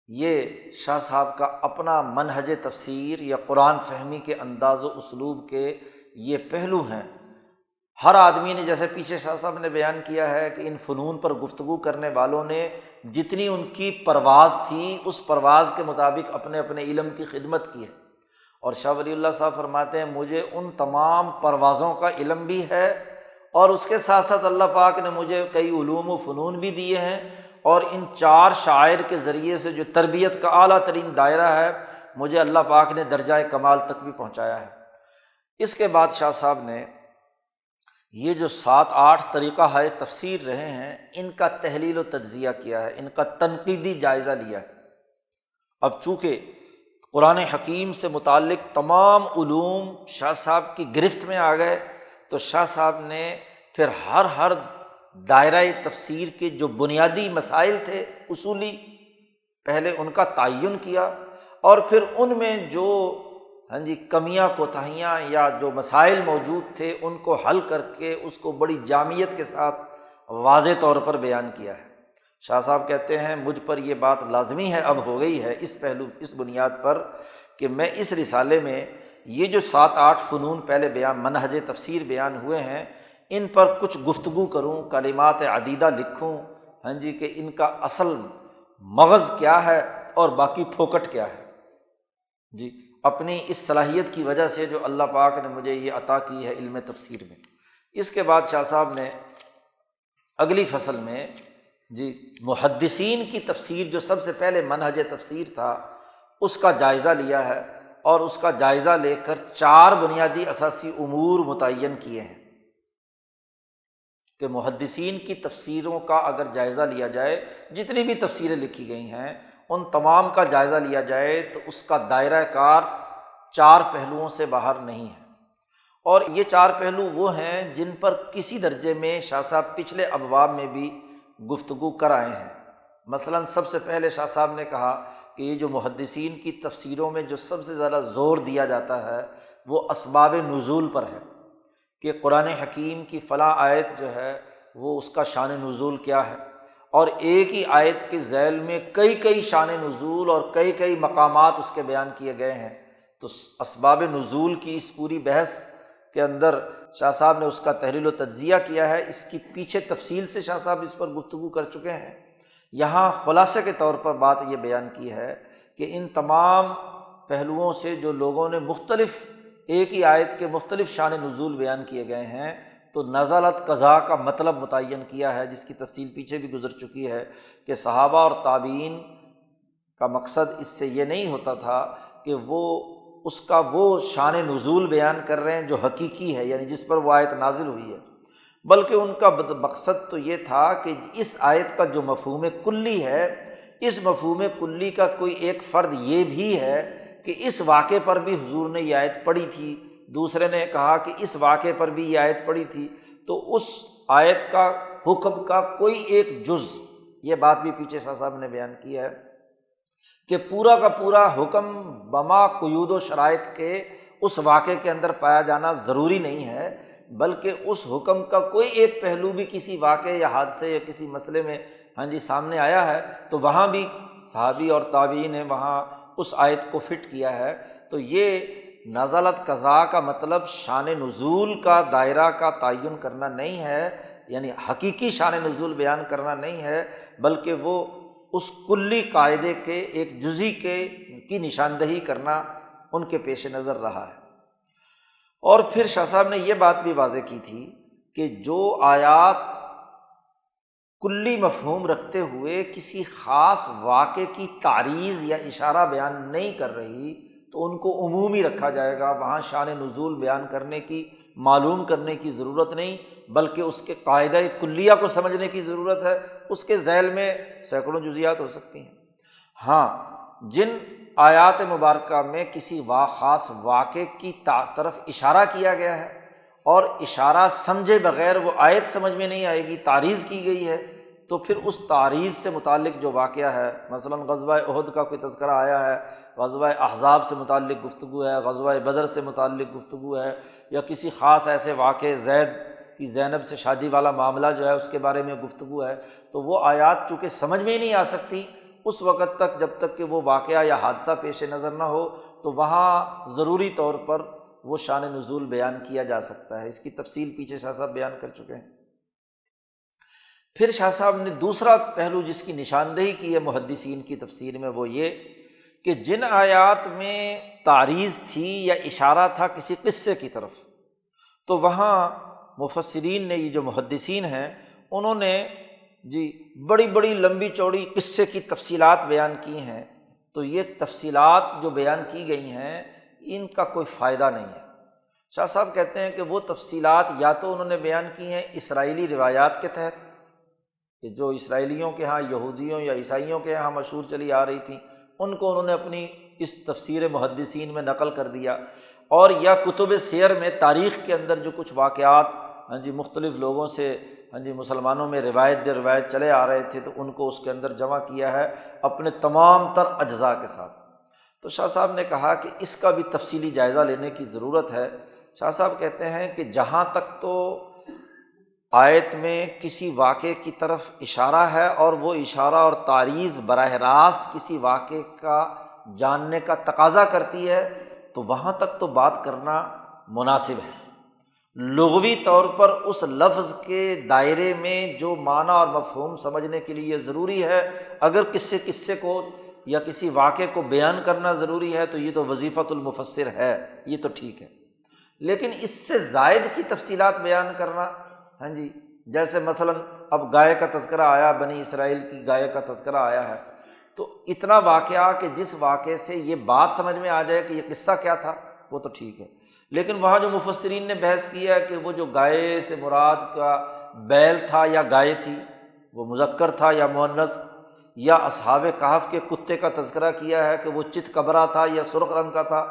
یہ شاہ صاحب کا اپنا منہج تفسیر یا قرآن فہمی کے انداز و اسلوب کے یہ پہلو ہیں۔ ہر آدمی نے، جیسے پیچھے شاہ صاحب نے بیان کیا ہے کہ ان فنون پر گفتگو کرنے والوں نے جتنی ان کی پرواز تھی اس پرواز کے مطابق اپنے اپنے علم کی خدمت کی ہے، اور شاہ ولی اللہ صاحب فرماتے ہیں مجھے ان تمام پروازوں کا علم بھی ہے، اور اس کے ساتھ ساتھ اللہ پاک نے مجھے کئی علوم و فنون بھی دیے ہیں، اور ان چار شاعر کے ذریعے سے جو تربیت کا اعلیٰ ترین دائرہ ہے مجھے اللہ پاک نے درجہ کمال تک بھی پہنچایا ہے۔ اس کے بعد شاہ صاحب نے یہ جو 7-8 طریقہ ہے تفسیر رہے ہیں ان کا تحلیل و تجزیہ کیا ہے، ان کا تنقیدی جائزہ لیا ہے۔ اب چونکہ قرآن حکیم سے متعلق تمام علوم شاہ صاحب کی گرفت میں آ گئے، تو شاہ صاحب نے پھر ہر دائرہ تفسیر کے جو بنیادی مسائل تھے اصولی، پہلے ان کا تعین کیا، اور پھر ان میں جو کمیاں کوتاہیاں یا جو مسائل موجود تھے ان کو حل کر کے اس کو بڑی جامعیت کے ساتھ واضح طور پر بیان کیا ہے۔ شاہ صاحب کہتے ہیں مجھ پر یہ بات لازمی ہے، اب ہو گئی ہے اس پہلو اس بنیاد پر کہ میں اس رسالے میں یہ جو 7-8 فنون پہلے بیان منہج تفسیر بیان ہوئے ہیں ان پر کچھ گفتگو کروں، کلمات عدیدہ لکھوں، ہاں جی کہ ان کا اصل مغز کیا ہے اور باقی پھوکٹ کیا ہے جی، اپنی اس صلاحیت کی وجہ سے جو اللہ پاک نے مجھے یہ عطا کی ہے علم تفسیر میں۔ اس کے بعد شاہ صاحب نے اگلی فصل میں جی محدثین کی تفسیر جو سب سے پہلے منہج تفسیر تھا اس کا جائزہ لیا ہے، اور اس کا جائزہ لے کر 4 بنیادی اساسی امور متعین کیے ہیں کہ محدثین کی تفسیروں کا اگر جائزہ لیا جائے، جتنی بھی تفسیریں لکھی گئی ہیں ان تمام کا جائزہ لیا جائے تو اس کا دائرہ کار 4 پہلوؤں سے باہر نہیں ہے، اور یہ 4 پہلو وہ ہیں جن پر کسی درجے میں شاہ صاحب پچھلے ابواب میں بھی گفتگو کر آئے ہیں۔ مثلاً سب سے پہلے شاہ صاحب نے کہا کہ یہ جو محدثین کی تفسیروں میں جو سب سے زیادہ زور دیا جاتا ہے وہ اسباب نزول پر ہے کہ قرآن حکیم کی فلاں آیت جو ہے وہ اس کا شان نزول کیا ہے، اور ایک ہی آیت کے ذیل میں کئی شان نزول اور کئی مقامات اس کے بیان کیے گئے ہیں۔ تو اسباب نزول کی اس پوری بحث کے اندر شاہ صاحب نے اس کا تحلیل و تجزیہ کیا ہے، اس کی پیچھے تفصیل سے شاہ صاحب اس پر گفتگو کر چکے ہیں۔ یہاں خلاصے کے طور پر بات یہ بیان کی ہے کہ ان تمام پہلوؤں سے جو لوگوں نے مختلف ایک ہی آیت کے مختلف شان نزول بیان کیے گئے ہیں، تو نزلت قضا کا مطلب متعین کیا ہے جس کی تفصیل پیچھے بھی گزر چکی ہے کہ صحابہ اور تابعین کا مقصد اس سے یہ نہیں ہوتا تھا کہ وہ اس کا وہ شان نزول بیان کر رہے ہیں جو حقیقی ہے، یعنی جس پر وہ آیت نازل ہوئی ہے، بلکہ ان کا مقصد تو یہ تھا کہ اس آیت کا جو مفہوم کلی ہے، اس مفہوم کلی کا کوئی ایک فرد یہ بھی ہے کہ اس واقعے پر بھی حضور نے یہ آیت پڑھی تھی، دوسرے نے کہا کہ اس واقعے پر بھی یہ آیت پڑھی تھی، تو اس آیت کا حکم کا کوئی ایک جز، یہ بات بھی پیچھے شاہ صاحب نے بیان کی ہے کہ پورا کا پورا حکم بما قیود و شرائط کے اس واقعے کے اندر پایا جانا ضروری نہیں ہے، بلکہ اس حکم کا کوئی ایک پہلو بھی کسی واقعے یا حادثے یا کسی مسئلے میں سامنے آیا ہے تو وہاں بھی صحابی اور تابعین نے وہاں اس آیت کو فٹ کیا ہے۔ تو یہ نزلت قضا کا مطلب شان نزول کا دائرہ کا تعین کرنا نہیں ہے، یعنی حقیقی شان نزول بیان کرنا نہیں ہے، بلکہ وہ اس کلی قاعدے کے ایک جزئی کی نشاندہی کرنا ان کے پیش نظر رہا ہے۔ اور پھر شاہ صاحب نے یہ بات بھی واضح کی تھی کہ جو آیات کلی مفہوم رکھتے ہوئے کسی خاص واقعے کی تعریض یا اشارہ بیان نہیں کر رہی تو ان کو عمومی رکھا جائے گا، وہاں شان نزول بیان کرنے کی معلوم کرنے کی ضرورت نہیں، بلکہ اس کے قاعدہ کلیہ کو سمجھنے کی ضرورت ہے، اس کے ذیل میں سینکڑوں جزیات ہو سکتی ہیں۔ ہاں، جن آیات مبارکہ میں کسی خاص واقعے کی طرف اشارہ کیا گیا ہے اور اشارہ سمجھے بغیر وہ آیت سمجھ میں نہیں آئے گی، تعریض کی گئی ہے، تو پھر اس تعریض سے متعلق جو واقعہ ہے، مثلاً غزوہ احد کا کوئی تذکرہ آیا ہے، غزوہ احزاب سے متعلق گفتگو ہے، غزوہ بدر سے متعلق گفتگو ہے، یا کسی خاص ایسے واقعے زید کی زینب سے شادی والا معاملہ جو ہے اس کے بارے میں گفتگو ہے، تو وہ آیات چونکہ سمجھ میں ہی نہیں آ سکتی اس وقت تک جب تک کہ وہ واقعہ یا حادثہ پیش نظر نہ ہو، تو وہاں ضروری طور پر وہ شان نزول بیان کیا جا سکتا ہے۔ اس کی تفصیل پیچھے شاہ صاحب بیان کر چکے ہیں۔ پھر شاہ صاحب نے دوسرا پہلو جس کی نشاندہی کی ہے محدثین کی تفسیر میں، وہ یہ کہ جن آیات میں تعریض تھی یا اشارہ تھا کسی قصے کی طرف، تو وہاں مفسرین نے، یہ جو محدثین ہیں، انہوں نے بڑی بڑی لمبی چوڑی قصے کی تفصیلات بیان کی ہیں، تو یہ تفصیلات جو بیان کی گئی ہیں ان کا کوئی فائدہ نہیں ہے۔ شاہ صاحب کہتے ہیں کہ وہ تفصیلات یا تو انہوں نے بیان کی ہیں اسرائیلی روایات کے تحت، کہ جو اسرائیلیوں کے ہاں، یہودیوں یا عیسائیوں کے ہاں مشہور چلی آ رہی تھیں، ان کو انہوں نے اپنی اس تفسیر محدثین میں نقل کر دیا، اور یا کتب سیر میں تاریخ کے اندر جو کچھ واقعات مختلف لوگوں سے مسلمانوں میں روایت در روایت چلے آ رہے تھے تو ان کو اس کے اندر جمع کیا ہے اپنے تمام تر اجزاء کے ساتھ۔ تو شاہ صاحب نے کہا کہ اس کا بھی تفصیلی جائزہ لینے کی ضرورت ہے۔ شاہ صاحب کہتے ہیں کہ جہاں تک تو آیت میں کسی واقعے کی طرف اشارہ ہے اور وہ اشارہ اور تعریض براہ راست کسی واقعے کا جاننے کا تقاضا کرتی ہے، تو وہاں تک تو بات کرنا مناسب ہے۔ لغوی طور پر اس لفظ کے دائرے میں جو معنی اور مفہوم سمجھنے کے لیے ضروری ہے، اگر قصے کو یا کسی واقعے کو بیان کرنا ضروری ہے تو یہ تو وظیفۃ المفسر ہے، یہ تو ٹھیک ہے۔ لیکن اس سے زائد کی تفصیلات بیان کرنا، ہاں جی، جیسے مثلاً اب گائے کا تذکرہ آیا، بنی اسرائیل کی گائے کا تذکرہ آیا ہے، تو اتنا واقعہ کہ جس واقعے سے یہ بات سمجھ میں آ جائے کہ یہ قصہ کیا تھا، وہ تو ٹھیک ہے۔ لیکن وہاں جو مفسرین نے بحث کیا ہے کہ وہ جو گائے سے مراد کا بیل تھا یا گائے تھی، وہ مذکر تھا یا مؤنث، یا اصحاب کہف کے کتے کا تذکرہ کیا ہے کہ وہ چت کبرا تھا یا سرخ رنگ کا تھا،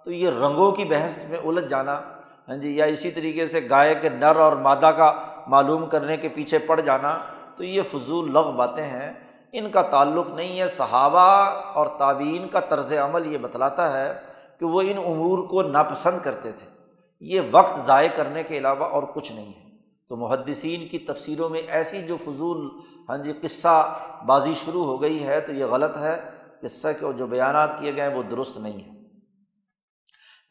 تو یہ رنگوں کی بحث میں الجھ جانا، ہاں جی، یا اسی طریقے سے گائے کے نر اور مادہ کا معلوم کرنے کے پیچھے پڑ جانا، تو یہ فضول لغو باتیں ہیں، ان کا تعلق نہیں ہے۔ صحابہ اور تابعین کا طرز عمل یہ بتلاتا ہے کہ وہ ان امور کو ناپسند کرتے تھے، یہ وقت ضائع کرنے کے علاوہ اور کچھ نہیں ہے۔ تو محدثین کی تفسیروں میں ایسی جو فضول، ہاں جی، قصہ بازی شروع ہو گئی ہے تو یہ غلط ہے، قصہ کے جو بیانات کیے گئے ہیں وہ درست نہیں ہیں۔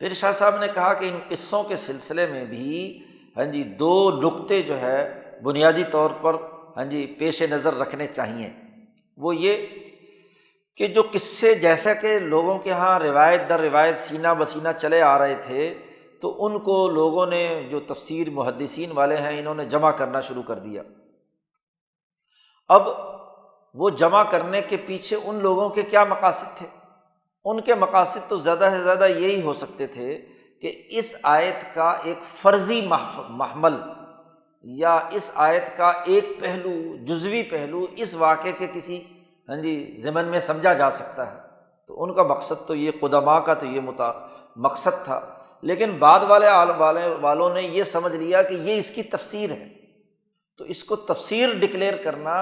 پھر شاہ صاحب نے کہا کہ ان قصوں کے سلسلے میں بھی، ہاں جی، دو نقطے جو ہے بنیادی طور پر، ہاں جی، پیش نظر رکھنے چاہیے۔ وہ یہ کہ جو قصے جیسا کہ لوگوں کے ہاں روایت در روایت سینہ بسینہ چلے آ رہے تھے، تو ان کو لوگوں نے، جو تفسیر محدثین والے ہیں، انہوں نے جمع کرنا شروع کر دیا۔ اب وہ جمع کرنے کے پیچھے ان لوگوں کے کیا مقاصد تھے؟ ان کے مقاصد تو زیادہ سے زیادہ یہی ہو سکتے تھے کہ اس آیت کا ایک فرضی محمل یا اس آیت کا ایک پہلو، جزوی پہلو اس واقعے کے کسی، ہاں جی، ضمن میں سمجھا جا سکتا ہے، تو ان کا مقصد تو یہ، قدماء کا تو یہ مقصد تھا۔ لیکن بعد والوں نے یہ سمجھ لیا کہ یہ اس کی تفسیر ہے، تو اس کو تفسیر ڈکلیئر کرنا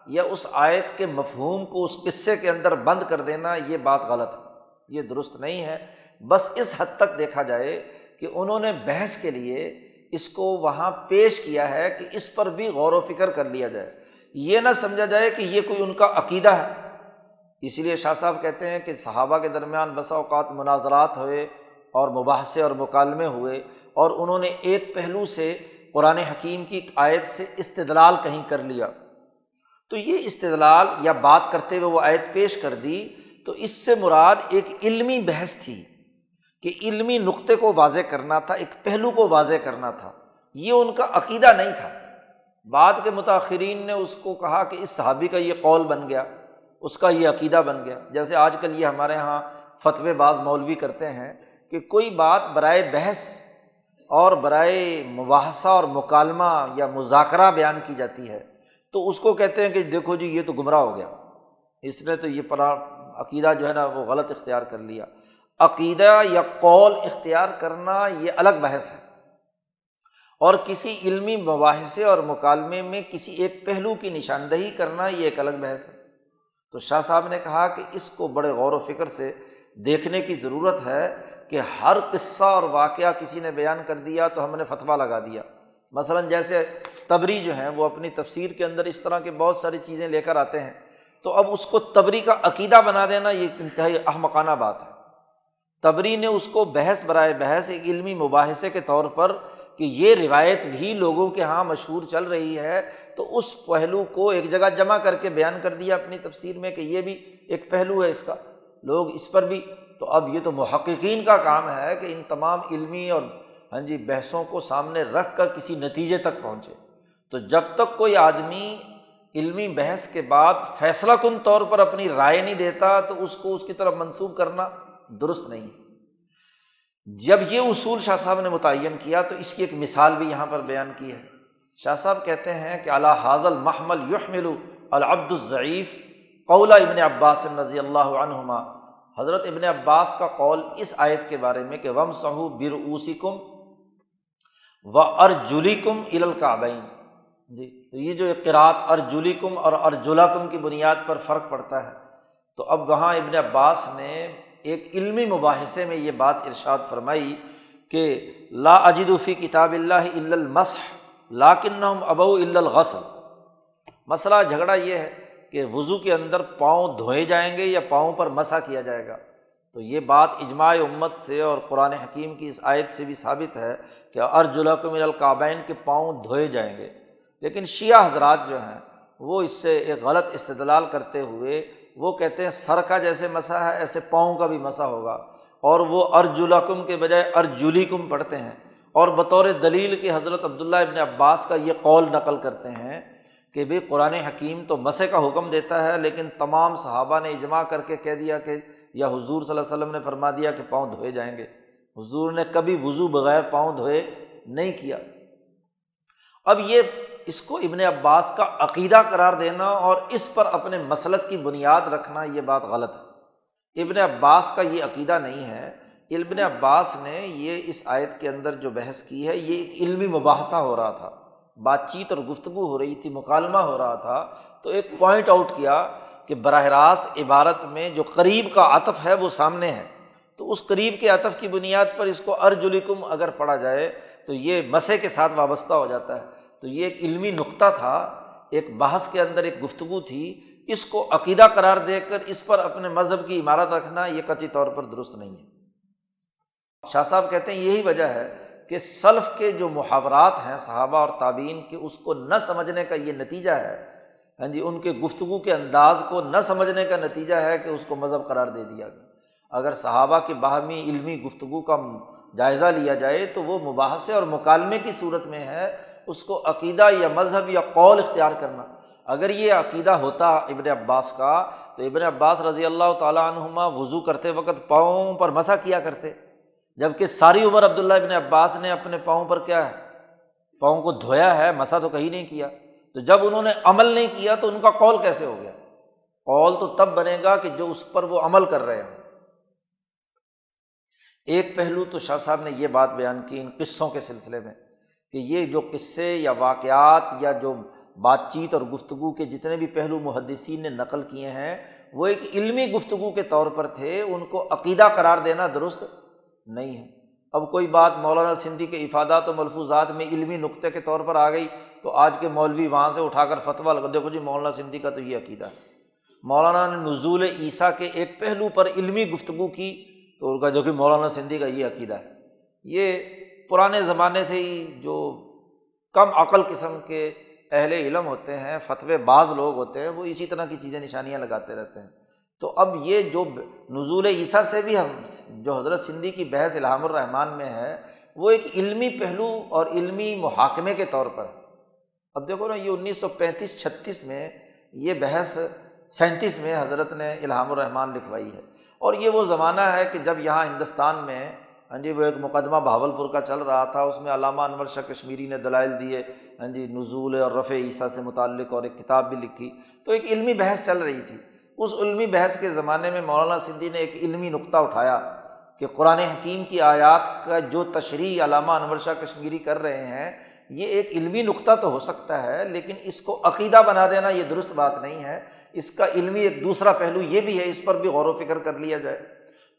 یا اس آیت کے مفہوم کو اس قصے کے اندر بند کر دینا، یہ بات غلط ہے، یہ درست نہیں ہے۔ بس اس حد تک دیکھا جائے کہ انہوں نے بحث کے لیے اس کو وہاں پیش کیا ہے کہ اس پر بھی غور و فکر کر لیا جائے، یہ نہ سمجھا جائے کہ یہ کوئی ان کا عقیدہ ہے۔ اس لیے شاہ صاحب کہتے ہیں کہ صحابہ کے درمیان بسا اوقات مناظرات ہوئے اور مباحثے اور مکالمے ہوئے، اور انہوں نے ایک پہلو سے قرآن حکیم کی آیت سے استدلال کہیں کر لیا، تو یہ استدلال یا بات کرتے ہوئے وہ آیت پیش کر دی، تو اس سے مراد ایک علمی بحث تھی کہ علمی نقطے کو واضح کرنا تھا، ایک پہلو کو واضح کرنا تھا، یہ ان کا عقیدہ نہیں تھا۔ بعد کے متاخرین نے اس کو کہا کہ اس صحابی کا یہ قول بن گیا، اس کا یہ عقیدہ بن گیا۔ جیسے آج کل یہ ہمارے ہاں فتوے بعض مولوی کرتے ہیں کہ کوئی بات برائے بحث اور برائے مباحثہ اور مکالمہ یا مذاکرہ بیان کی جاتی ہے، تو اس کو کہتے ہیں کہ دیکھو جی یہ تو گمراہ ہو گیا، اس نے تو یہ عقیدہ جو ہے نا وہ غلط اختیار کر لیا۔ عقیدہ یا قول اختیار کرنا یہ الگ بحث ہے، اور کسی علمی مباحثے اور مکالمے میں کسی ایک پہلو کی نشاندہی کرنا یہ ایک الگ بحث ہے۔ تو شاہ صاحب نے کہا کہ اس کو بڑے غور و فکر سے دیکھنے کی ضرورت ہے کہ ہر قصہ اور واقعہ کسی نے بیان کر دیا تو ہم نے فتویٰ لگا دیا۔ مثلاً جیسے طبری جو ہیں وہ اپنی تفسیر کے اندر اس طرح کے بہت ساری چیزیں لے کر آتے ہیں، تو اب اس کو طبری کا عقیدہ بنا دینا یہ انتہائی احمقانہ بات ہے۔ طبری نے اس کو بحث برائے بحث ایک علمی مباحثے کے طور پر کہ یہ روایت بھی لوگوں کے ہاں مشہور چل رہی ہے، تو اس پہلو کو ایک جگہ جمع کر کے بیان کر دیا اپنی تفسیر میں کہ یہ بھی ایک پہلو ہے اس کا، لوگ اس پر بھی۔ تو اب یہ تو محققین کا کام ہے کہ ان تمام علمی اور ہاں جی بحثوں کو سامنے رکھ کر کسی نتیجے تک پہنچے۔ تو جب تک کوئی آدمی علمی بحث کے بعد فیصلہ کن طور پر اپنی رائے نہیں دیتا تو اس کو اس کی طرف منسوب کرنا درست نہیں۔ جب یہ اصول شاہ صاحب نے متعین کیا تو اس کی ایک مثال بھی یہاں پر بیان کی ہے۔ شاہ صاحب کہتے ہیں کہ علی ھذا المحمل یحمل العبد الضعیف قول ابن عباس رضی اللہ عنہما، حضرت ابن عباس کا قول اس آیت کے بارے میں کہ وامسحوا برؤوسکم وارجلکم الی الکعبین، جی تو یہ جو قرأت ارجلکم اور ارجلکم کی بنیاد پر فرق پڑتا ہے، تو اب وہاں ابن عباس نے ایک علمی مباحثے میں یہ بات ارشاد فرمائی کہ لا اجد فی کتاب اللہ الا المسح لکنہم ابوا الا الغسل۔ مسئلہ جھگڑا یہ ہے کہ وضو کے اندر پاؤں دھوئے جائیں گے یا پاؤں پر مسح کیا جائے گا، تو یہ بات اجماع امت سے اور قرآن حکیم کی اس آیت سے بھی ثابت ہے کہ ارجلکم من الکعبین کے پاؤں دھوئے جائیں گے۔ لیکن شیعہ حضرات جو ہیں وہ اس سے ایک غلط استدلال کرتے ہوئے وہ کہتے ہیں سر کا جیسے مسح ہے ایسے پاؤں کا بھی مسح ہوگا، اور وہ ارجلکم کے بجائے ارجلیکم پڑھتے ہیں، اور بطور دلیل کہ حضرت عبداللہ ابن عباس کا یہ قول نقل کرتے ہیں کہ بھئی قرآن حکیم تو مسح کا حکم دیتا ہے، لیکن تمام صحابہ نے اجماع کر کے کہہ دیا کہ یا حضور صلی اللہ علیہ وسلم نے فرما دیا کہ پاؤں دھوئے جائیں گے۔ حضور نے کبھی وضو بغیر پاؤں دھوئے نہیں کیا۔ اب یہ اس کو ابن عباس کا عقیدہ قرار دینا اور اس پر اپنے مسلک کی بنیاد رکھنا یہ بات غلط ہے۔ ابن عباس کا یہ عقیدہ نہیں ہے۔ ابن عباس نے یہ اس آیت کے اندر جو بحث کی ہے یہ ایک علمی مباحثہ ہو رہا تھا، بات چیت اور گفتگو ہو رہی تھی، مکالمہ ہو رہا تھا، تو ایک پوائنٹ آؤٹ کیا کہ براہ راست عبارت میں جو قریب کا عطف ہے وہ سامنے ہے، تو اس قریب کے عطف کی بنیاد پر اس کو ارجلکم اگر پڑھا جائے تو یہ مسح کے ساتھ وابستہ ہو جاتا ہے۔ تو یہ ایک علمی نقطہ تھا، ایک بحث کے اندر ایک گفتگو تھی، اس کو عقیدہ قرار دے کر اس پر اپنے مذہب کی عمارت رکھنا یہ قطعی طور پر درست نہیں ہے۔ شاہ صاحب کہتے ہیں یہی وجہ ہے کہ سلف کے جو محاورات ہیں صحابہ اور تابعین کے، اس کو نہ سمجھنے کا یہ نتیجہ ہے، ہاں جی، ان کے گفتگو کے انداز کو نہ سمجھنے کا نتیجہ ہے کہ اس کو مذہب قرار دے دیا گیا۔ اگر صحابہ کی باہمی علمی گفتگو کا جائزہ لیا جائے تو وہ مباحثے اور مکالمے کی صورت میں ہے، اس کو عقیدہ یا مذہب یا قول اختیار کرنا۔ اگر یہ عقیدہ ہوتا ابن عباس کا تو ابن عباس رضی اللہ تعالیٰ عنہما وضو کرتے وقت پاؤں پر مسح کیا کرتے، جبکہ ساری عمر عبداللہ ابن عباس نے اپنے پاؤں پر کیا ہے، پاؤں کو دھویا ہے، مسح تو کہیں نہیں کیا۔ تو جب انہوں نے عمل نہیں کیا تو ان کا قول کیسے ہو گیا؟ قول تو تب بنے گا کہ جو اس پر وہ عمل کر رہے ہیں۔ ایک پہلو تو شاہ صاحب نے یہ بات بیان کی ان قصوں کے سلسلے میں کہ یہ جو قصے یا واقعات یا جو بات چیت اور گفتگو کے جتنے بھی پہلو محدثین نے نقل کیے ہیں وہ ایک علمی گفتگو کے طور پر تھے، ان کو عقیدہ قرار دینا درست نہیں ہے۔ اب کوئی بات مولانا سندھی کے افادات و ملفوظات میں علمی نقطے کے طور پر آ گئی تو آج کے مولوی وہاں سے اٹھا کر فتویٰ لگا، دیکھو جی مولانا سندھی کا تو یہ عقیدہ ہے۔ مولانا نے نزول عیسیٰ کے ایک پہلو پر علمی گفتگو کی تو ان کا جو کہ مولانا سندھی کا یہ عقیدہ ہے۔ یہ پرانے زمانے سے ہی جو کم عقل قسم کے اہل علم ہوتے ہیں، فتوے باز لوگ ہوتے ہیں، وہ اسی طرح کی چیزیں نشانیاں لگاتے رہتے ہیں۔ تو اب یہ جو نزول عیسیٰ سے بھی ہم جو حضرت سندھی کی بحث الہام الرحمن میں ہے وہ ایک علمی پہلو اور علمی محاکمے کے طور پر ہے۔ اب دیکھو نا، یہ 1935-36 میں یہ بحث 37 میں حضرت نے الہام الرحمن لکھوائی ہے، اور یہ وہ زمانہ ہے کہ جب یہاں ہندوستان میں ہاں جی وہ ایک مقدمہ بہاولپور کا چل رہا تھا، اس میں علامہ انور شاہ کشمیری نے دلائل دیے، ہاں جی نزول اور رفع عیسیٰ سے متعلق، اور ایک کتاب بھی لکھی، تو ایک علمی بحث چل رہی تھی۔ اس علمی بحث کے زمانے میں مولانا سندھی نے ایک علمی نقطہ اٹھایا کہ قرآن حکیم کی آیات کا جو تشریح علامہ انور شاہ کشمیری کر رہے ہیں یہ ایک علمی نقطہ تو ہو سکتا ہے، لیکن اس کو عقیدہ بنا دینا یہ درست بات نہیں ہے۔ اس کا علمی ایک دوسرا پہلو یہ بھی ہے، اس پر بھی غور و فکر کر لیا جائے۔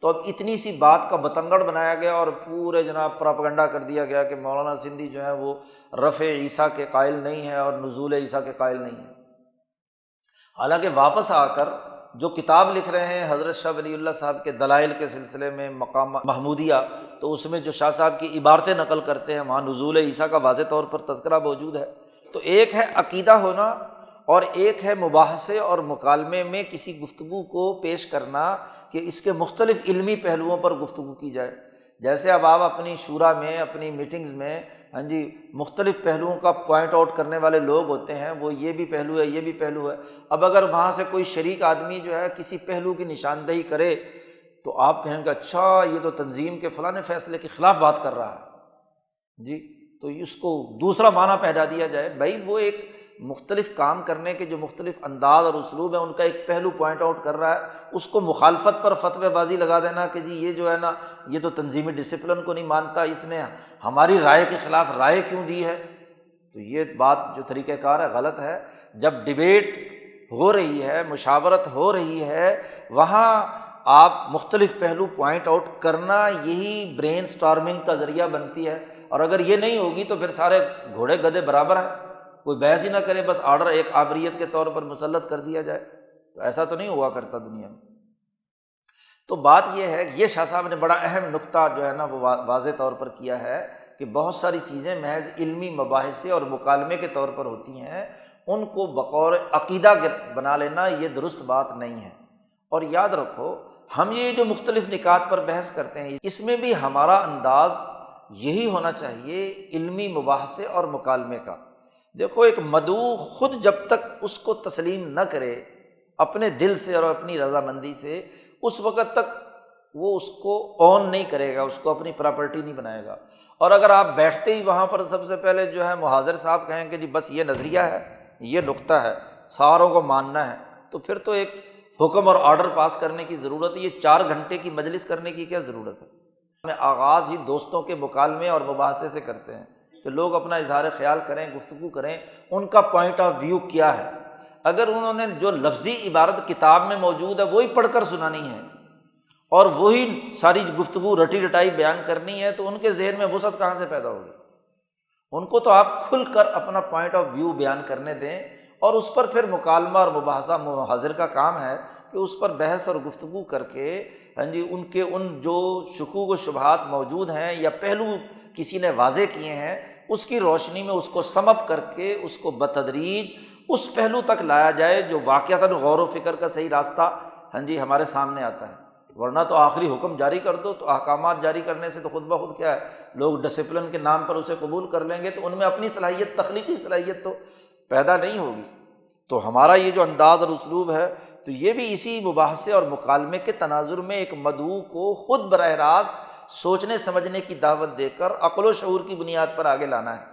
تو اب اتنی سی بات کا بتنگڑ بنایا گیا اور پورے جناب پراپگنڈا کر دیا گیا کہ مولانا سندھی جو ہے وہ رفع عیسیٰ کے قائل نہیں ہے اور نزول عیسیٰ کے قائل نہیں ہے۔ حالانکہ واپس آ کر جو کتاب لکھ رہے ہیں حضرت شاہ ولی اللہ صاحب کے دلائل کے سلسلے میں مقام محمودیہ، تو اس میں جو شاہ صاحب کی عبارتیں نقل کرتے ہیں وہاں نزول عیسیٰ کا واضح طور پر تذکرہ موجود ہے۔ تو ایک ہے عقیدہ ہونا اور ایک ہے مباحثے اور مکالمے میں کسی گفتگو کو پیش کرنا کہ اس کے مختلف علمی پہلوؤں پر گفتگو کی جائے۔ جیسے اب آپ اپنی شورا میں، اپنی میٹنگز میں ہاں جی مختلف پہلوؤں کا پوائنٹ آؤٹ کرنے والے لوگ ہوتے ہیں، وہ یہ بھی پہلو ہے، یہ بھی پہلو ہے۔ اب اگر وہاں سے کوئی شریک آدمی جو ہے کسی پہلو کی نشاندہی کرے تو آپ کہیں گے اچھا یہ تو تنظیم کے فلاں فیصلے کے خلاف بات کر رہا ہے جی، تو اس کو دوسرا معنی پیدا دیا جائے۔ بھائی وہ ایک مختلف کام کرنے کے جو مختلف انداز اور اسلوب ہیں ان کا ایک پہلو پوائنٹ آؤٹ کر رہا ہے، اس کو مخالفت پر فتوی بازی لگا دینا کہ جی یہ جو ہے نا یہ تو تنظیمی ڈسپلن کو نہیں مانتا، اس نے ہماری رائے کے خلاف رائے کیوں دی ہے، تو یہ بات جو طریقہ کار ہے غلط ہے۔ جب ڈیبیٹ ہو رہی ہے، مشاورت ہو رہی ہے، وہاں آپ مختلف پہلو پوائنٹ آؤٹ کرنا یہی برین سٹارمنگ کا ذریعہ بنتی ہے، اور اگر یہ نہیں ہوگی تو پھر سارے گھوڑے گدھے برابر ہیں، کوئی بحث ہی نہ کرے، بس آرڈر ایک آبریت کے طور پر مسلط کر دیا جائے، تو ایسا تو نہیں ہوا کرتا دنیا میں۔ تو بات یہ ہے کہ یہ شاہ صاحب نے بڑا اہم نکتہ جو ہے نا وہ واضح طور پر کیا ہے کہ بہت ساری چیزیں محض علمی مباحثے اور مکالمے کے طور پر ہوتی ہیں، ان کو بقور عقیدہ بنا لینا یہ درست بات نہیں ہے۔ اور یاد رکھو، ہم یہ جو مختلف نکات پر بحث کرتے ہیں، اس میں بھی ہمارا انداز یہی ہونا چاہیے علمی مباحثے اور مکالمے کا۔ دیکھو، ایک مدعو خود جب تک اس کو تسلیم نہ کرے اپنے دل سے اور اپنی رضامندی سے، اس وقت تک وہ اس کو اون نہیں کرے گا، اس کو اپنی پراپرٹی نہیں بنائے گا۔ اور اگر آپ بیٹھتے ہی وہاں پر سب سے پہلے جو ہے محاضر صاحب کہیں کہ جی بس یہ نظریہ ہے، یہ نقطہ ہے، ساروں کو ماننا ہے، تو پھر تو ایک حکم اور آرڈر پاس کرنے کی ضرورت ہے۔ یہ 4 گھنٹے کی مجلس کرنے کی کیا ضرورت ہے؟ ہمیں آغاز ہی دوستوں کے مکالمے اور مباحثے سے کرتے ہیں کہ لوگ اپنا اظہار خیال کریں، گفتگو کریں، ان کا پوائنٹ آف ویو کیا ہے۔ اگر انہوں نے جو لفظی عبارت کتاب میں موجود ہے وہی پڑھ کر سنانی ہے اور وہی ساری گفتگو رٹی رٹائی بیان کرنی ہے، تو ان کے ذہن میں وسعت کہاں سے پیدا ہوگی؟ ان کو تو آپ کھل کر اپنا پوائنٹ آف ویو بیان کرنے دیں، اور اس پر پھر مکالمہ اور مباحثہ محاضر کا کام ہے کہ اس پر بحث اور گفتگو کر کے ان کے جو شکوک و شبہات موجود ہیں یا پہلو کسی نے واضح کیے ہیں، اس کی روشنی میں اس کو سم اپ کر کے اس کو بتدریج اس پہلو تک لایا جائے جو واقعتاً غور و فکر کا صحیح راستہ ہمارے سامنے آتا ہے۔ ورنہ تو آخری حکم جاری کر دو، تو احکامات جاری کرنے سے تو خود بخود کیا ہے، لوگ ڈسپلن کے نام پر اسے قبول کر لیں گے، تو ان میں اپنی صلاحیت، تخلیقی صلاحیت تو پیدا نہیں ہوگی۔ تو ہمارا یہ جو انداز اور اسلوب ہے، تو یہ بھی اسی مباحثے اور مکالمے کے تناظر میں ایک مدعو کو خود براہ راست سوچنے سمجھنے کی دعوت دے کر عقل و شعور کی بنیاد پر آگے لانا ہے۔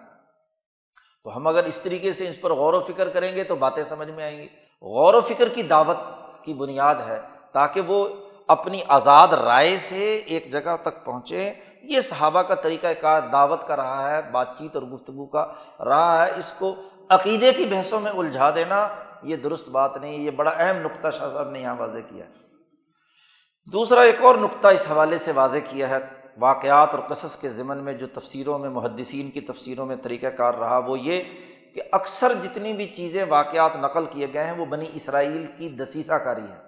تو ہم اگر اس طریقے سے اس پر غور و فکر کریں گے تو باتیں سمجھ میں آئیں گی۔ غور و فکر کی دعوت کی بنیاد ہے تاکہ وہ اپنی آزاد رائے سے ایک جگہ تک پہنچے۔ یہ صحابہ کا طریقہ کار دعوت کا رہا ہے، بات چیت اور گفتگو کا رہا ہے۔ اس کو عقیدے کی بحثوں میں الجھا دینا یہ درست بات نہیں۔ یہ بڑا اہم نقطہ شاہ صاحب نے یہاں واضح کیا ہے۔ دوسرا ایک اور نقطہ اس حوالے سے واضح کیا ہے واقعات اور قصص کے ضمن میں، جو تفسیروں میں محدثین کی تفسیروں میں طریقہ کار رہا، وہ یہ کہ اکثر جتنی بھی چیزیں واقعات نقل کیے گئے ہیں وہ بنی اسرائیل کی دسیسہ کاری ہے۔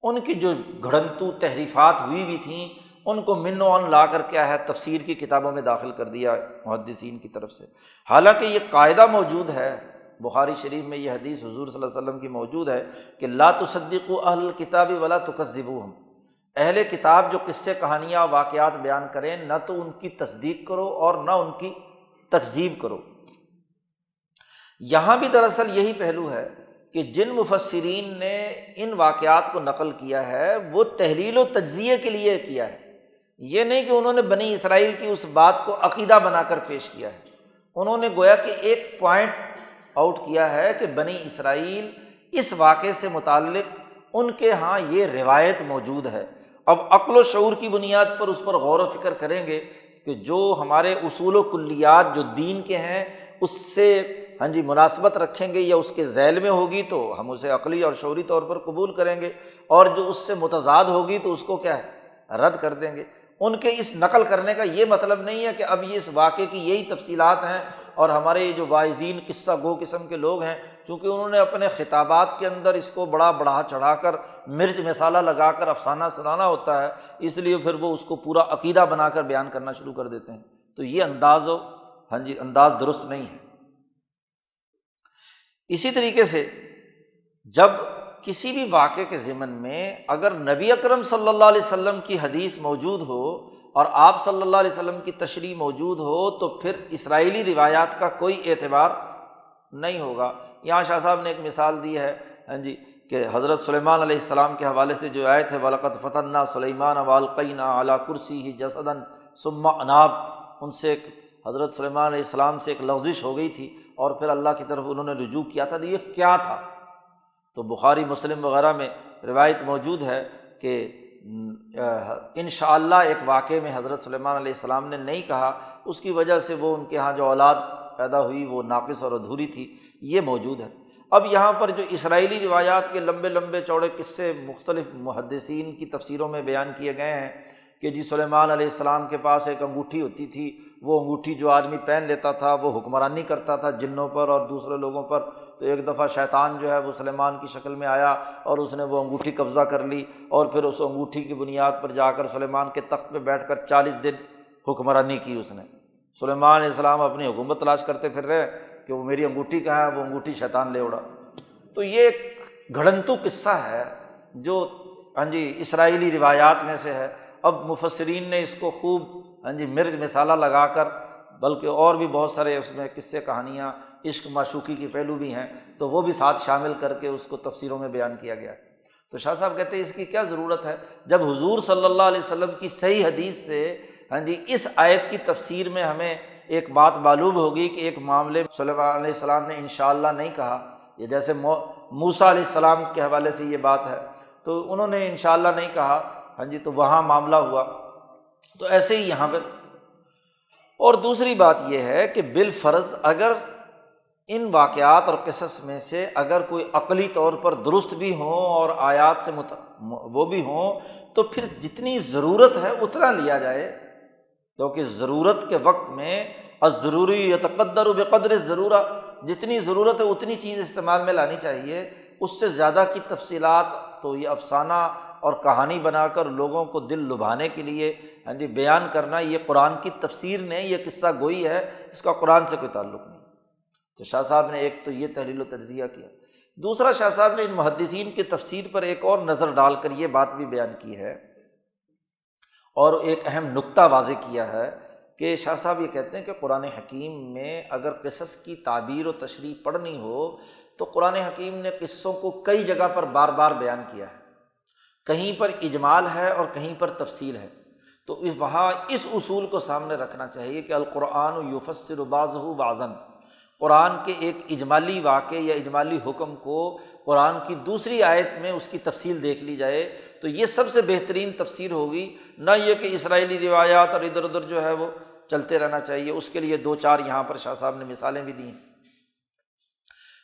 ان کی جو گھڑنتو تحریفات ہوئی تھیں ان کو من و عن لا کر کیا ہے تفسیر کی کتابوں میں داخل کر دیا محدثین کی طرف سے۔ حالانکہ یہ قاعدہ موجود ہے، بخاری شریف میں یہ حدیث حضور صلی اللہ علیہ وسلم کی موجود ہے کہ لا تصدقوا اہل الکتاب ولا تکذبوہم، اہل کتاب جو قصے کہانیاں واقعات بیان کریں نہ تو ان کی تصدیق کرو اور نہ ان کی تکذیب کرو۔ یہاں بھی دراصل یہی پہلو ہے کہ جن مفسرین نے ان واقعات کو نقل کیا ہے وہ تحلیل و تجزیے کے لیے کیا ہے، یہ نہیں کہ انہوں نے بنی اسرائیل کی اس بات کو عقیدہ بنا کر پیش کیا ہے۔ انہوں نے گویا کہ ایک پوائنٹ آؤٹ کیا ہے کہ بنی اسرائیل اس واقعے سے متعلق ان کے ہاں یہ روایت موجود ہے۔ اب عقل و شعور کی بنیاد پر اس پر غور و فکر کریں گے کہ جو ہمارے اصول و کلیات جو دین کے ہیں اس سے مناسبت رکھیں گے یا اس کے ذیل میں ہوگی تو ہم اسے عقلی اور شعوری طور پر قبول کریں گے، اور جو اس سے متضاد ہوگی تو اس کو کیا ہے رد کر دیں گے۔ ان کے اس نقل کرنے کا یہ مطلب نہیں ہے کہ اب یہ اس واقعے کی یہی تفصیلات ہیں، اور ہمارے یہ جو واعظین قصہ گو قسم کے لوگ ہیں چونکہ انہوں نے اپنے خطابات کے اندر اس کو بڑا بڑھا چڑھا کر مرچ مسالہ لگا کر افسانہ سنانا ہوتا ہے، اس لیے پھر وہ اس کو پورا عقیدہ بنا کر بیان کرنا شروع کر دیتے ہیں، تو یہ انداز درست نہیں ہے۔ اسی طریقے سے جب کسی بھی واقعے کے ضمن میں اگر نبی اکرم صلی اللہ علیہ وسلم کی حدیث موجود ہو اور آپ صلی اللہ علیہ وسلم کی تشریح موجود ہو تو پھر اسرائیلی روایات کا کوئی اعتبار نہیں ہوگا۔ یہاں شاہ صاحب نے ایک مثال دی ہے کہ حضرت سلیمان علیہ السلام کے حوالے سے جو آیت ہے وَلَقَدْ فَتَنَّا سُلَيْمَانَ وَأَلْقَيْنَا عَلَىٰ كُرْسِيِّهِ جَسَدًا ثُمَّ أَنَابَ، ان سے حضرت سلیمان علیہ السلام سے ایک لغزش ہو گئی تھی اور پھر اللہ کی طرف انہوں نے رجوع کیا تھا، تو یہ کیا تھا؟ تو بخاری مسلم وغیرہ میں روایت موجود ہے کہ انشاءاللہ ایک واقعے میں حضرت سلیمان علیہ السلام نے نہیں کہا، اس کی وجہ سے وہ ان کے ہاں جو اولاد پیدا ہوئی وہ ناقص اور ادھوری تھی، یہ موجود ہے۔ اب یہاں پر جو اسرائیلی روایات کے لمبے لمبے چوڑے قصے مختلف محدثین کی تفسیروں میں بیان کیے گئے ہیں کہ سلیمان علیہ السلام کے پاس ایک انگوٹھی ہوتی تھی وہ انگوٹھی جو آدمی پہن لیتا تھا وہ حکمرانی کرتا تھا جنوں پر اور دوسرے لوگوں پر۔ تو ایک دفعہ شیطان جو ہے وہ سلیمان کی شکل میں آیا اور اس نے وہ انگوٹھی قبضہ کر لی، اور پھر اس انگوٹھی کی بنیاد پر جا کر سلیمان کے تخت پہ بیٹھ کر 40 دن حکمرانی کی اس نے۔ سلیمان علیہ السلام اپنی حکومت تلاش کرتے پھر رہے کہ وہ میری انگوٹھی کہاں ہے، وہ انگوٹھی شیطان لے اڑا۔ تو یہ ایک گھڑنتو قصہ ہے جو اسرائیلی روایات میں سے ہے۔ اب مفسرین نے اس کو خوب مرچ مسالہ لگا کر، بلکہ اور بھی بہت سارے اس میں قصے کہانیاں عشق معشوقی کے پہلو بھی ہیں، تو وہ بھی ساتھ شامل کر کے اس کو تفسیروں میں بیان کیا گیا ہے۔ تو شاہ صاحب کہتے ہیں اس کی کیا ضرورت ہے، جب حضور صلی اللہ علیہ وسلم کی صحیح حدیث سے اس آیت کی تفسیر میں ہمیں ایک بات معلوم ہوگی کہ ایک معاملے میں صلی اللہ علیہ السلام نے انشاءاللہ نہیں کہا، یہ جیسے موسیٰ علیہ السلام کے حوالے سے یہ بات ہے، تو انہوں نے انشاءاللہ نہیں کہا، تو وہاں معاملہ ہوا، تو ایسے ہی یہاں پر۔ اور دوسری بات یہ ہے کہ بالفرض اگر ان واقعات اور قصص میں سے اگر کوئی عقلی طور پر درست بھی ہوں اور آیات سے وہ بھی ہوں، تو پھر جتنی ضرورت ہے اتنا لیا جائے، کیونکہ ضرورت کے وقت میں الضروری یتقدر بقدر الضرورہ، جتنی ضرورت ہے اتنی چیز استعمال میں لانی چاہیے، اس سے زیادہ کی تفصیلات تو یہ افسانہ اور کہانی بنا کر لوگوں کو دل لبھانے کے لیے بیان کرنا، یہ قرآن کی تفسیر نے، یہ قصہ گوئی ہے، اس کا قرآن سے کوئی تعلق نہیں۔ تو شاہ صاحب نے ایک تو یہ تحلیل و تجزیہ کیا، دوسرا شاہ صاحب نے ان محدثین کی تفسیر پر ایک اور نظر ڈال کر یہ بات بھی بیان کی ہے اور ایک اہم نکتہ واضح کیا ہے کہ شاہ صاحب یہ کہتے ہیں کہ قرآن حکیم میں اگر قصص کی تعبیر و تشریح پڑھنی ہو تو قرآن حکیم نے قصوں کو کئی جگہ پر بار بار بیان کیا ہے، کہیں پر اجمال ہے اور کہیں پر تفصیل ہے، تو وہاں اس اصول کو سامنے رکھنا چاہیے کہ القرآن یفسر بعضہ بعضا، قرآن کے ایک اجمالی واقعے یا اجمالی حکم کو قرآن کی دوسری آیت میں اس کی تفصیل دیکھ لی جائے تو یہ سب سے بہترین تفسیر ہوگی، نہ یہ کہ اسرائیلی روایات اور ادھر ادھر جو ہے وہ چلتے رہنا چاہیے۔ اس کے لیے دو چار یہاں پر شاہ صاحب نے مثالیں بھی دی ہیں۔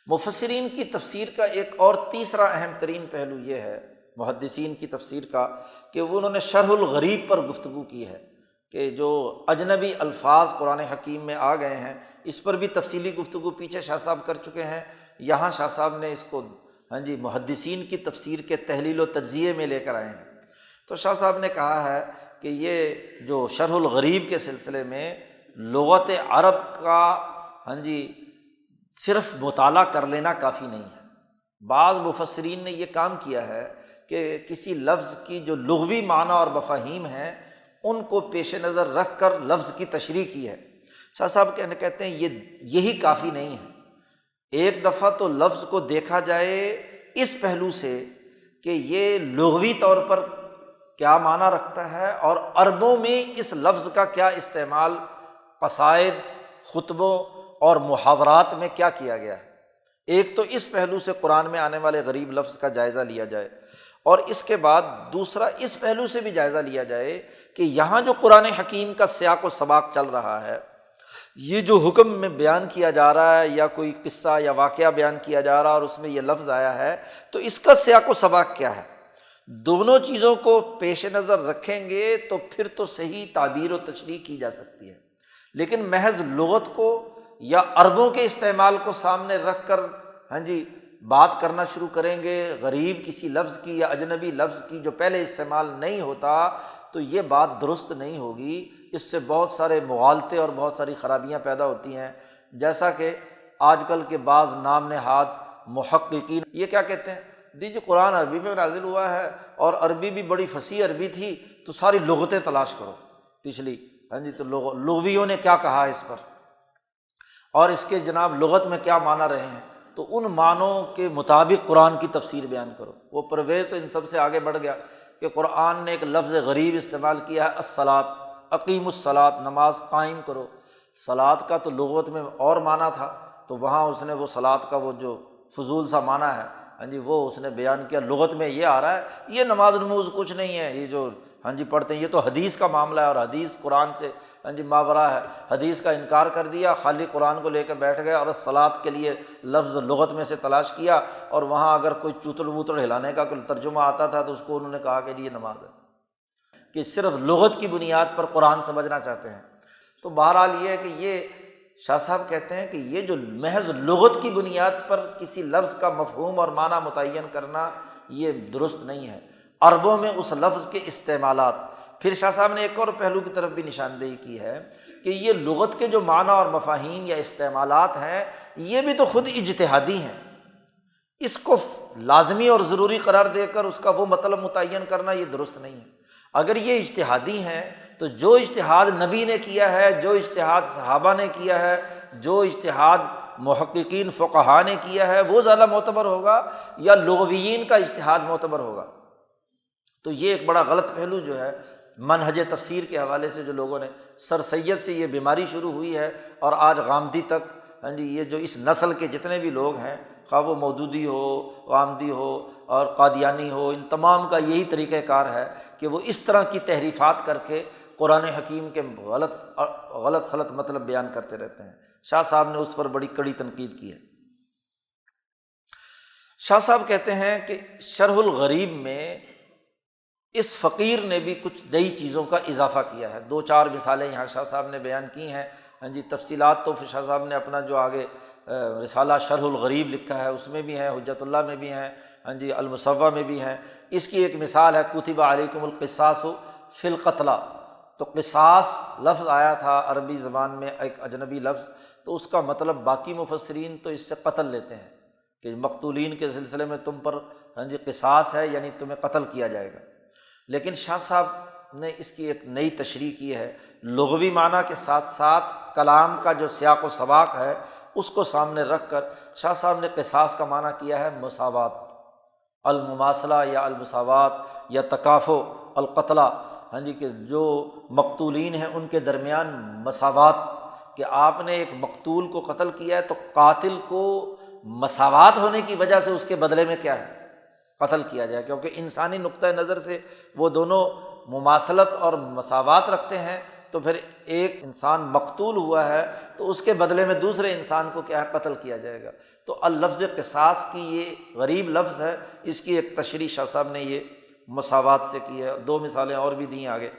مفسرین کی تفسیر کا ایک اور تیسرا اہم ترین پہلو یہ ہے محدثین کی تفسیر کا کہ انہوں نے شرح الغریب پر گفتگو کی ہے کہ جو اجنبی الفاظ قرآن حکیم میں آ گئے ہیں اس پر بھی تفصیلی گفتگو پیچھے شاہ صاحب کر چکے ہیں، یہاں شاہ صاحب نے اس کو محدثین کی تفسیر کے تحلیل و تجزیے میں لے کر آئے ہیں۔ تو شاہ صاحب نے کہا ہے کہ یہ جو شرح الغریب کے سلسلے میں لغت عرب کا صرف مطالعہ کر لینا کافی نہیں ہے، بعض مفسرین نے یہ کام کیا ہے کہ کسی لفظ کی جو لغوی معنی اور مفاہیم ہیں ان کو پیش نظر رکھ کر لفظ کی تشریح کی ہے۔ شاہ صاحب کہتے ہیں یہی کافی نہیں ہے، ایک دفعہ تو لفظ کو دیکھا جائے اس پہلو سے کہ یہ لغوی طور پر کیا معنی رکھتا ہے اور عربوں میں اس لفظ کا کیا استعمال قصائد، خطبوں اور محاورات میں کیا کیا گیا ہے۔ ایک تو اس پہلو سے قرآن میں آنے والے غریب لفظ کا جائزہ لیا جائے، اور اس کے بعد دوسرا اس پہلو سے بھی جائزہ لیا جائے کہ یہاں جو قرآن حکیم کا سیاق و سباق چل رہا ہے، یہ جو حکم میں بیان کیا جا رہا ہے یا کوئی قصہ یا واقعہ بیان کیا جا رہا ہے اور اس میں یہ لفظ آیا ہے، تو اس کا سیاق و سباق کیا ہے۔ دونوں چیزوں کو پیش نظر رکھیں گے تو پھر تو صحیح تعبیر و تشریح کی جا سکتی ہے، لیکن محض لغت کو یا عربوں کے استعمال کو سامنے رکھ کر بات کرنا شروع کریں گے غریب کسی لفظ کی یا اجنبی لفظ کی جو پہلے استعمال نہیں ہوتا، تو یہ بات درست نہیں ہوگی، اس سے بہت سارے مغالطے اور بہت ساری خرابیاں پیدا ہوتی ہیں۔ جیسا کہ آج کل کے بعض نام نہاد محققین یہ کیا کہتے ہیں، دیجیے قرآن عربی میں نازل ہوا ہے اور عربی بھی بڑی فصیح عربی تھی تو ساری لغتیں تلاش کرو پچھلی، تو لغویوں نے کیا کہا اس پر اور اس کے جناب لغت میں کیا معنی رہے ہیں، تو ان معنوں کے مطابق قرآن کی تفسیر بیان کرو۔ وہ پرویز تو ان سب سے آگے بڑھ گیا کہ قرآن نے ایک لفظ غریب استعمال کیا ہے، الصلاۃ، اقیم الصلاۃ، نماز قائم کرو۔ صلاۃ کا تو لغت میں اور معنی تھا، تو وہاں اس نے وہ صلاۃ کا وہ جو فضول سا معنی ہے وہ اس نے بیان کیا، لغت میں یہ آ رہا ہے، یہ نماز نموز کچھ نہیں ہے، یہ جو پڑھتے ہیں یہ تو حدیث کا معاملہ ہے اور حدیث قرآن سے ماورا ہے، حدیث کا انکار کر دیا، خالی قرآن کو لے کے بیٹھ گئے اور الصلاۃ کے لیے لفظ لغت میں سے تلاش کیا، اور وہاں اگر کوئی چوتر ووتر ہلانے کا کوئی ترجمہ آتا تھا تو اس کو انہوں نے کہا کہ یہ نماز ہے، کہ صرف لغت کی بنیاد پر قرآن سمجھنا چاہتے ہیں۔ تو بہرحال یہ ہے کہ یہ شاہ صاحب کہتے ہیں کہ یہ جو محض لغت کی بنیاد پر کسی لفظ کا مفہوم اور معنی متعین کرنا یہ درست نہیں ہے۔ عربوں میں اس لفظ کے استعمالات، پھر شاہ صاحب نے ایک اور پہلو کی طرف بھی نشاندہی کی ہے کہ یہ لغت کے جو معنی اور مفاہیم یا استعمالات ہیں یہ بھی تو خود اجتہادی ہیں، اس کو لازمی اور ضروری قرار دے کر اس کا وہ مطلب متعین کرنا یہ درست نہیں ہے۔ اگر یہ اجتہادی ہیں تو جو اجتہاد نبی نے کیا ہے، جو اجتہاد صحابہ نے کیا ہے، جو اجتہاد محققین فقہا نے کیا ہے وہ زیادہ معتبر ہوگا یا لغویین کا اجتہاد معتبر ہوگا؟ تو یہ ایک بڑا غلط پہلو جو ہے منہج تفسیر کے حوالے سے جو لوگوں نے، سر سید سے یہ بیماری شروع ہوئی ہے اور آج غامدی تک، یہ جو اس نسل کے جتنے بھی لوگ ہیں، خواہ وہ مودودی ہو، غامدی ہو اور قادیانی ہو، ان تمام کا یہی طریقہ کار ہے کہ وہ اس طرح کی تحریفات کر کے قرآن حکیم کے غلط خلط مطلب بیان کرتے رہتے ہیں۔ شاہ صاحب نے اس پر بڑی کڑی تنقید کی ہے۔ شاہ صاحب کہتے ہیں کہ شرح الغریب میں اس فقیر نے بھی کچھ نئی چیزوں کا اضافہ کیا ہے۔ 2-4 مثالیں یہاں شاہ صاحب نے بیان کی ہیں۔ تفصیلات تو پھر شاہ صاحب نے اپنا جو آگے رسالہ شرح الغریب لکھا ہے اس میں بھی ہیں، حجت اللہ میں بھی ہیں، المصوّع میں بھی ہیں۔ اس کی ایک مثال ہے کتب علیکم القصاص فی القتلی۔ تو قصاص لفظ آیا تھا عربی زبان میں، ایک اجنبی لفظ، تو اس کا مطلب باقی مفسرین تو اس سے قتل لیتے ہیں کہ مقتولین کے سلسلے میں تم پر قصاص ہے، یعنی تمہیں قتل کیا جائے گا۔ لیکن شاہ صاحب نے اس کی ایک نئی تشریح کی ہے، لغوی معنی کے ساتھ ساتھ کلام کا جو سیاق و سباق ہے اس کو سامنے رکھ کر شاہ صاحب نے قصاص کا معنی کیا ہے مساوات، المماثلہ یا المساوات یا تکافؤ القتلہ، کہ جو مقتولین ہیں ان کے درمیان مساوات، کہ آپ نے ایک مقتول کو قتل کیا ہے تو قاتل کو مساوات ہونے کی وجہ سے اس کے بدلے میں کیا ہے، قتل کیا جائے، کیونکہ انسانی نقطۂ نظر سے وہ دونوں مماثلت اور مساوات رکھتے ہیں۔ تو پھر ایک انسان مقتول ہوا ہے تو اس کے بدلے میں دوسرے انسان کو کیا ہے، قتل کیا جائے گا۔ تو اللفظ قصاص کی یہ غریب لفظ ہے، اس کی ایک تشریح شاہ صاحب نے یہ مساوات سے کی ہے۔ 2 مثالیں اور بھی دیں آگے۔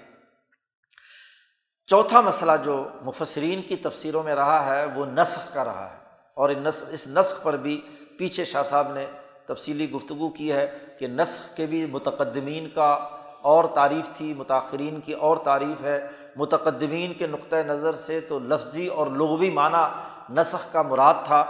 چوتھا مسئلہ جو مفسرین کی تفسیروں میں رہا ہے وہ نسخ کا رہا ہے، اور اس نسخ پر بھی پیچھے شاہ صاحب نے تفصیلی گفتگو کی ہے کہ نسخ کے بھی متقدمین کا اور تعریف تھی، متاخرین کی اور تعریف ہے۔ متقدمین کے نقطۂ نظر سے تو لفظی اور لغوی معنی نسخ کا مراد تھا،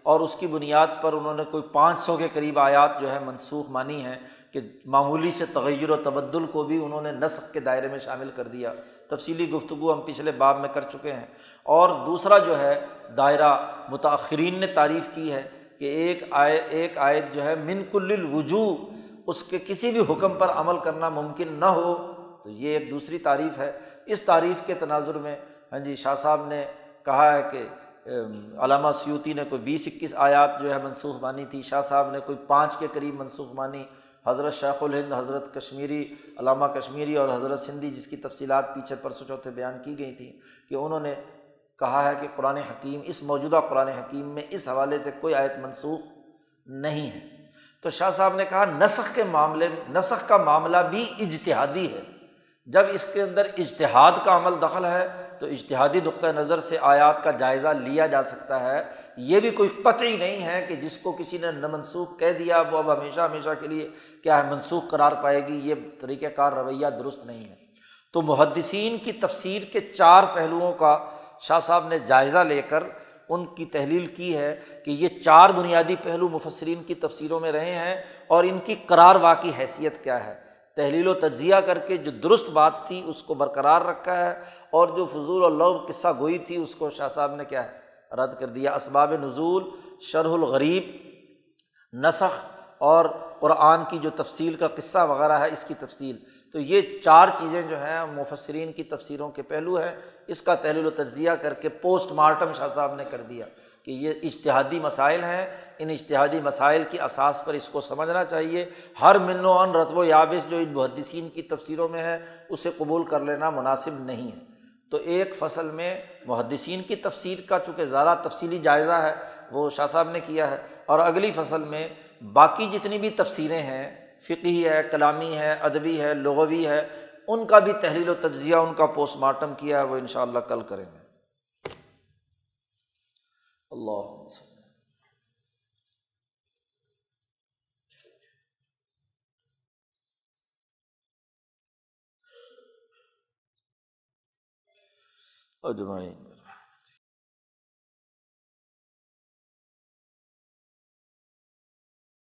اور اس کی بنیاد پر انہوں نے کوئی 500 کے قریب آیات جو ہے منسوخ مانی ہیں، کہ معمولی سے تغیر و تبدل کو بھی انہوں نے نسخ کے دائرے میں شامل کر دیا۔ تفصیلی گفتگو ہم پچھلے باب میں کر چکے ہیں۔ اور دوسرا جو ہے دائرہ متاخرین نے تعریف کی ہے کہ ایک آیت جو ہے من کل الوجوہ، اس کے کسی بھی حکم پر عمل کرنا ممکن نہ ہو، تو یہ ایک دوسری تعریف ہے۔ اس تعریف کے تناظر میں شاہ صاحب نے کہا ہے کہ علامہ سیوطی نے کوئی 20-21 آیات جو ہے منسوخ مانی تھی، شاہ صاحب نے کوئی 5 کے قریب منسوخ مانی، حضرت شیخ الہند، حضرت کشمیری، علامہ کشمیری اور حضرت سندھی، جس کی تفصیلات پیچھے پرسوں چوتھے بیان کی گئی تھیں، کہ انہوں نے کہا ہے کہ قرآن حکیم، اس موجودہ قرآن حکیم میں اس حوالے سے کوئی آیت منسوخ نہیں ہے۔ تو شاہ صاحب نے کہا نسخ کا معاملہ بھی اجتہادی ہے۔ جب اس کے اندر اجتہاد کا عمل دخل ہے تو اجتہادی نقطۂ نظر سے آیات کا جائزہ لیا جا سکتا ہے۔ یہ بھی کوئی قطعی نہیں ہے کہ جس کو کسی نے نہ منسوخ کہہ دیا وہ اب ہمیشہ کے لیے کیا ہے، منسوخ قرار پائے گی۔ یہ طریقہ کار رویہ درست نہیں ہے۔ تو محدثین کی تفسیر کے 4 پہلوؤں کا شاہ صاحب نے جائزہ لے کر ان کی تحلیل کی ہے کہ یہ 4 بنیادی پہلو مفسرین کی تفسیروں میں رہے ہیں، اور ان کی قرار واقعی حیثیت کیا ہے، تحلیل و تجزیہ کر کے جو درست بات تھی اس کو برقرار رکھا ہے، اور جو فضول اور لغو قصہ گوئی تھی اس کو شاہ صاحب نے کیا ہے، رد کر دیا۔ اسباب نزول، شرح الغریب، نسخ اور قرآن کی جو تفصیل کا قصہ وغیرہ ہے اس کی تفصیل، تو یہ 4 چیزیں جو ہیں مفسرین کی تفسیروں کے پہلو ہیں۔ اس کا تحلیل و تجزیہ کر کے پوسٹ مارٹم شاہ صاحب نے کر دیا کہ یہ اجتہادی مسائل ہیں، ان اجتہادی مسائل کی اساس پر اس کو سمجھنا چاہیے۔ ہر من و ان رطب و یابس جو ان محدثین کی تفسیروں میں ہے اسے قبول کر لینا مناسب نہیں ہے۔ تو ایک فصل میں محدثین کی تفسیر کا چونکہ زیادہ تفصیلی جائزہ ہے وہ شاہ صاحب نے کیا ہے، اور اگلی فصل میں باقی جتنی بھی تفسیریں ہیں، فقہی ہے، کلامی ہے، ادبی ہے، لغوی ہے، ان کا بھی تحلیل و تجزیہ، ان کا پوسٹ مارٹم کیا ہے، وہ انشاءاللہ کل کریں گے۔ اللہم صلی۔ اجمعین۔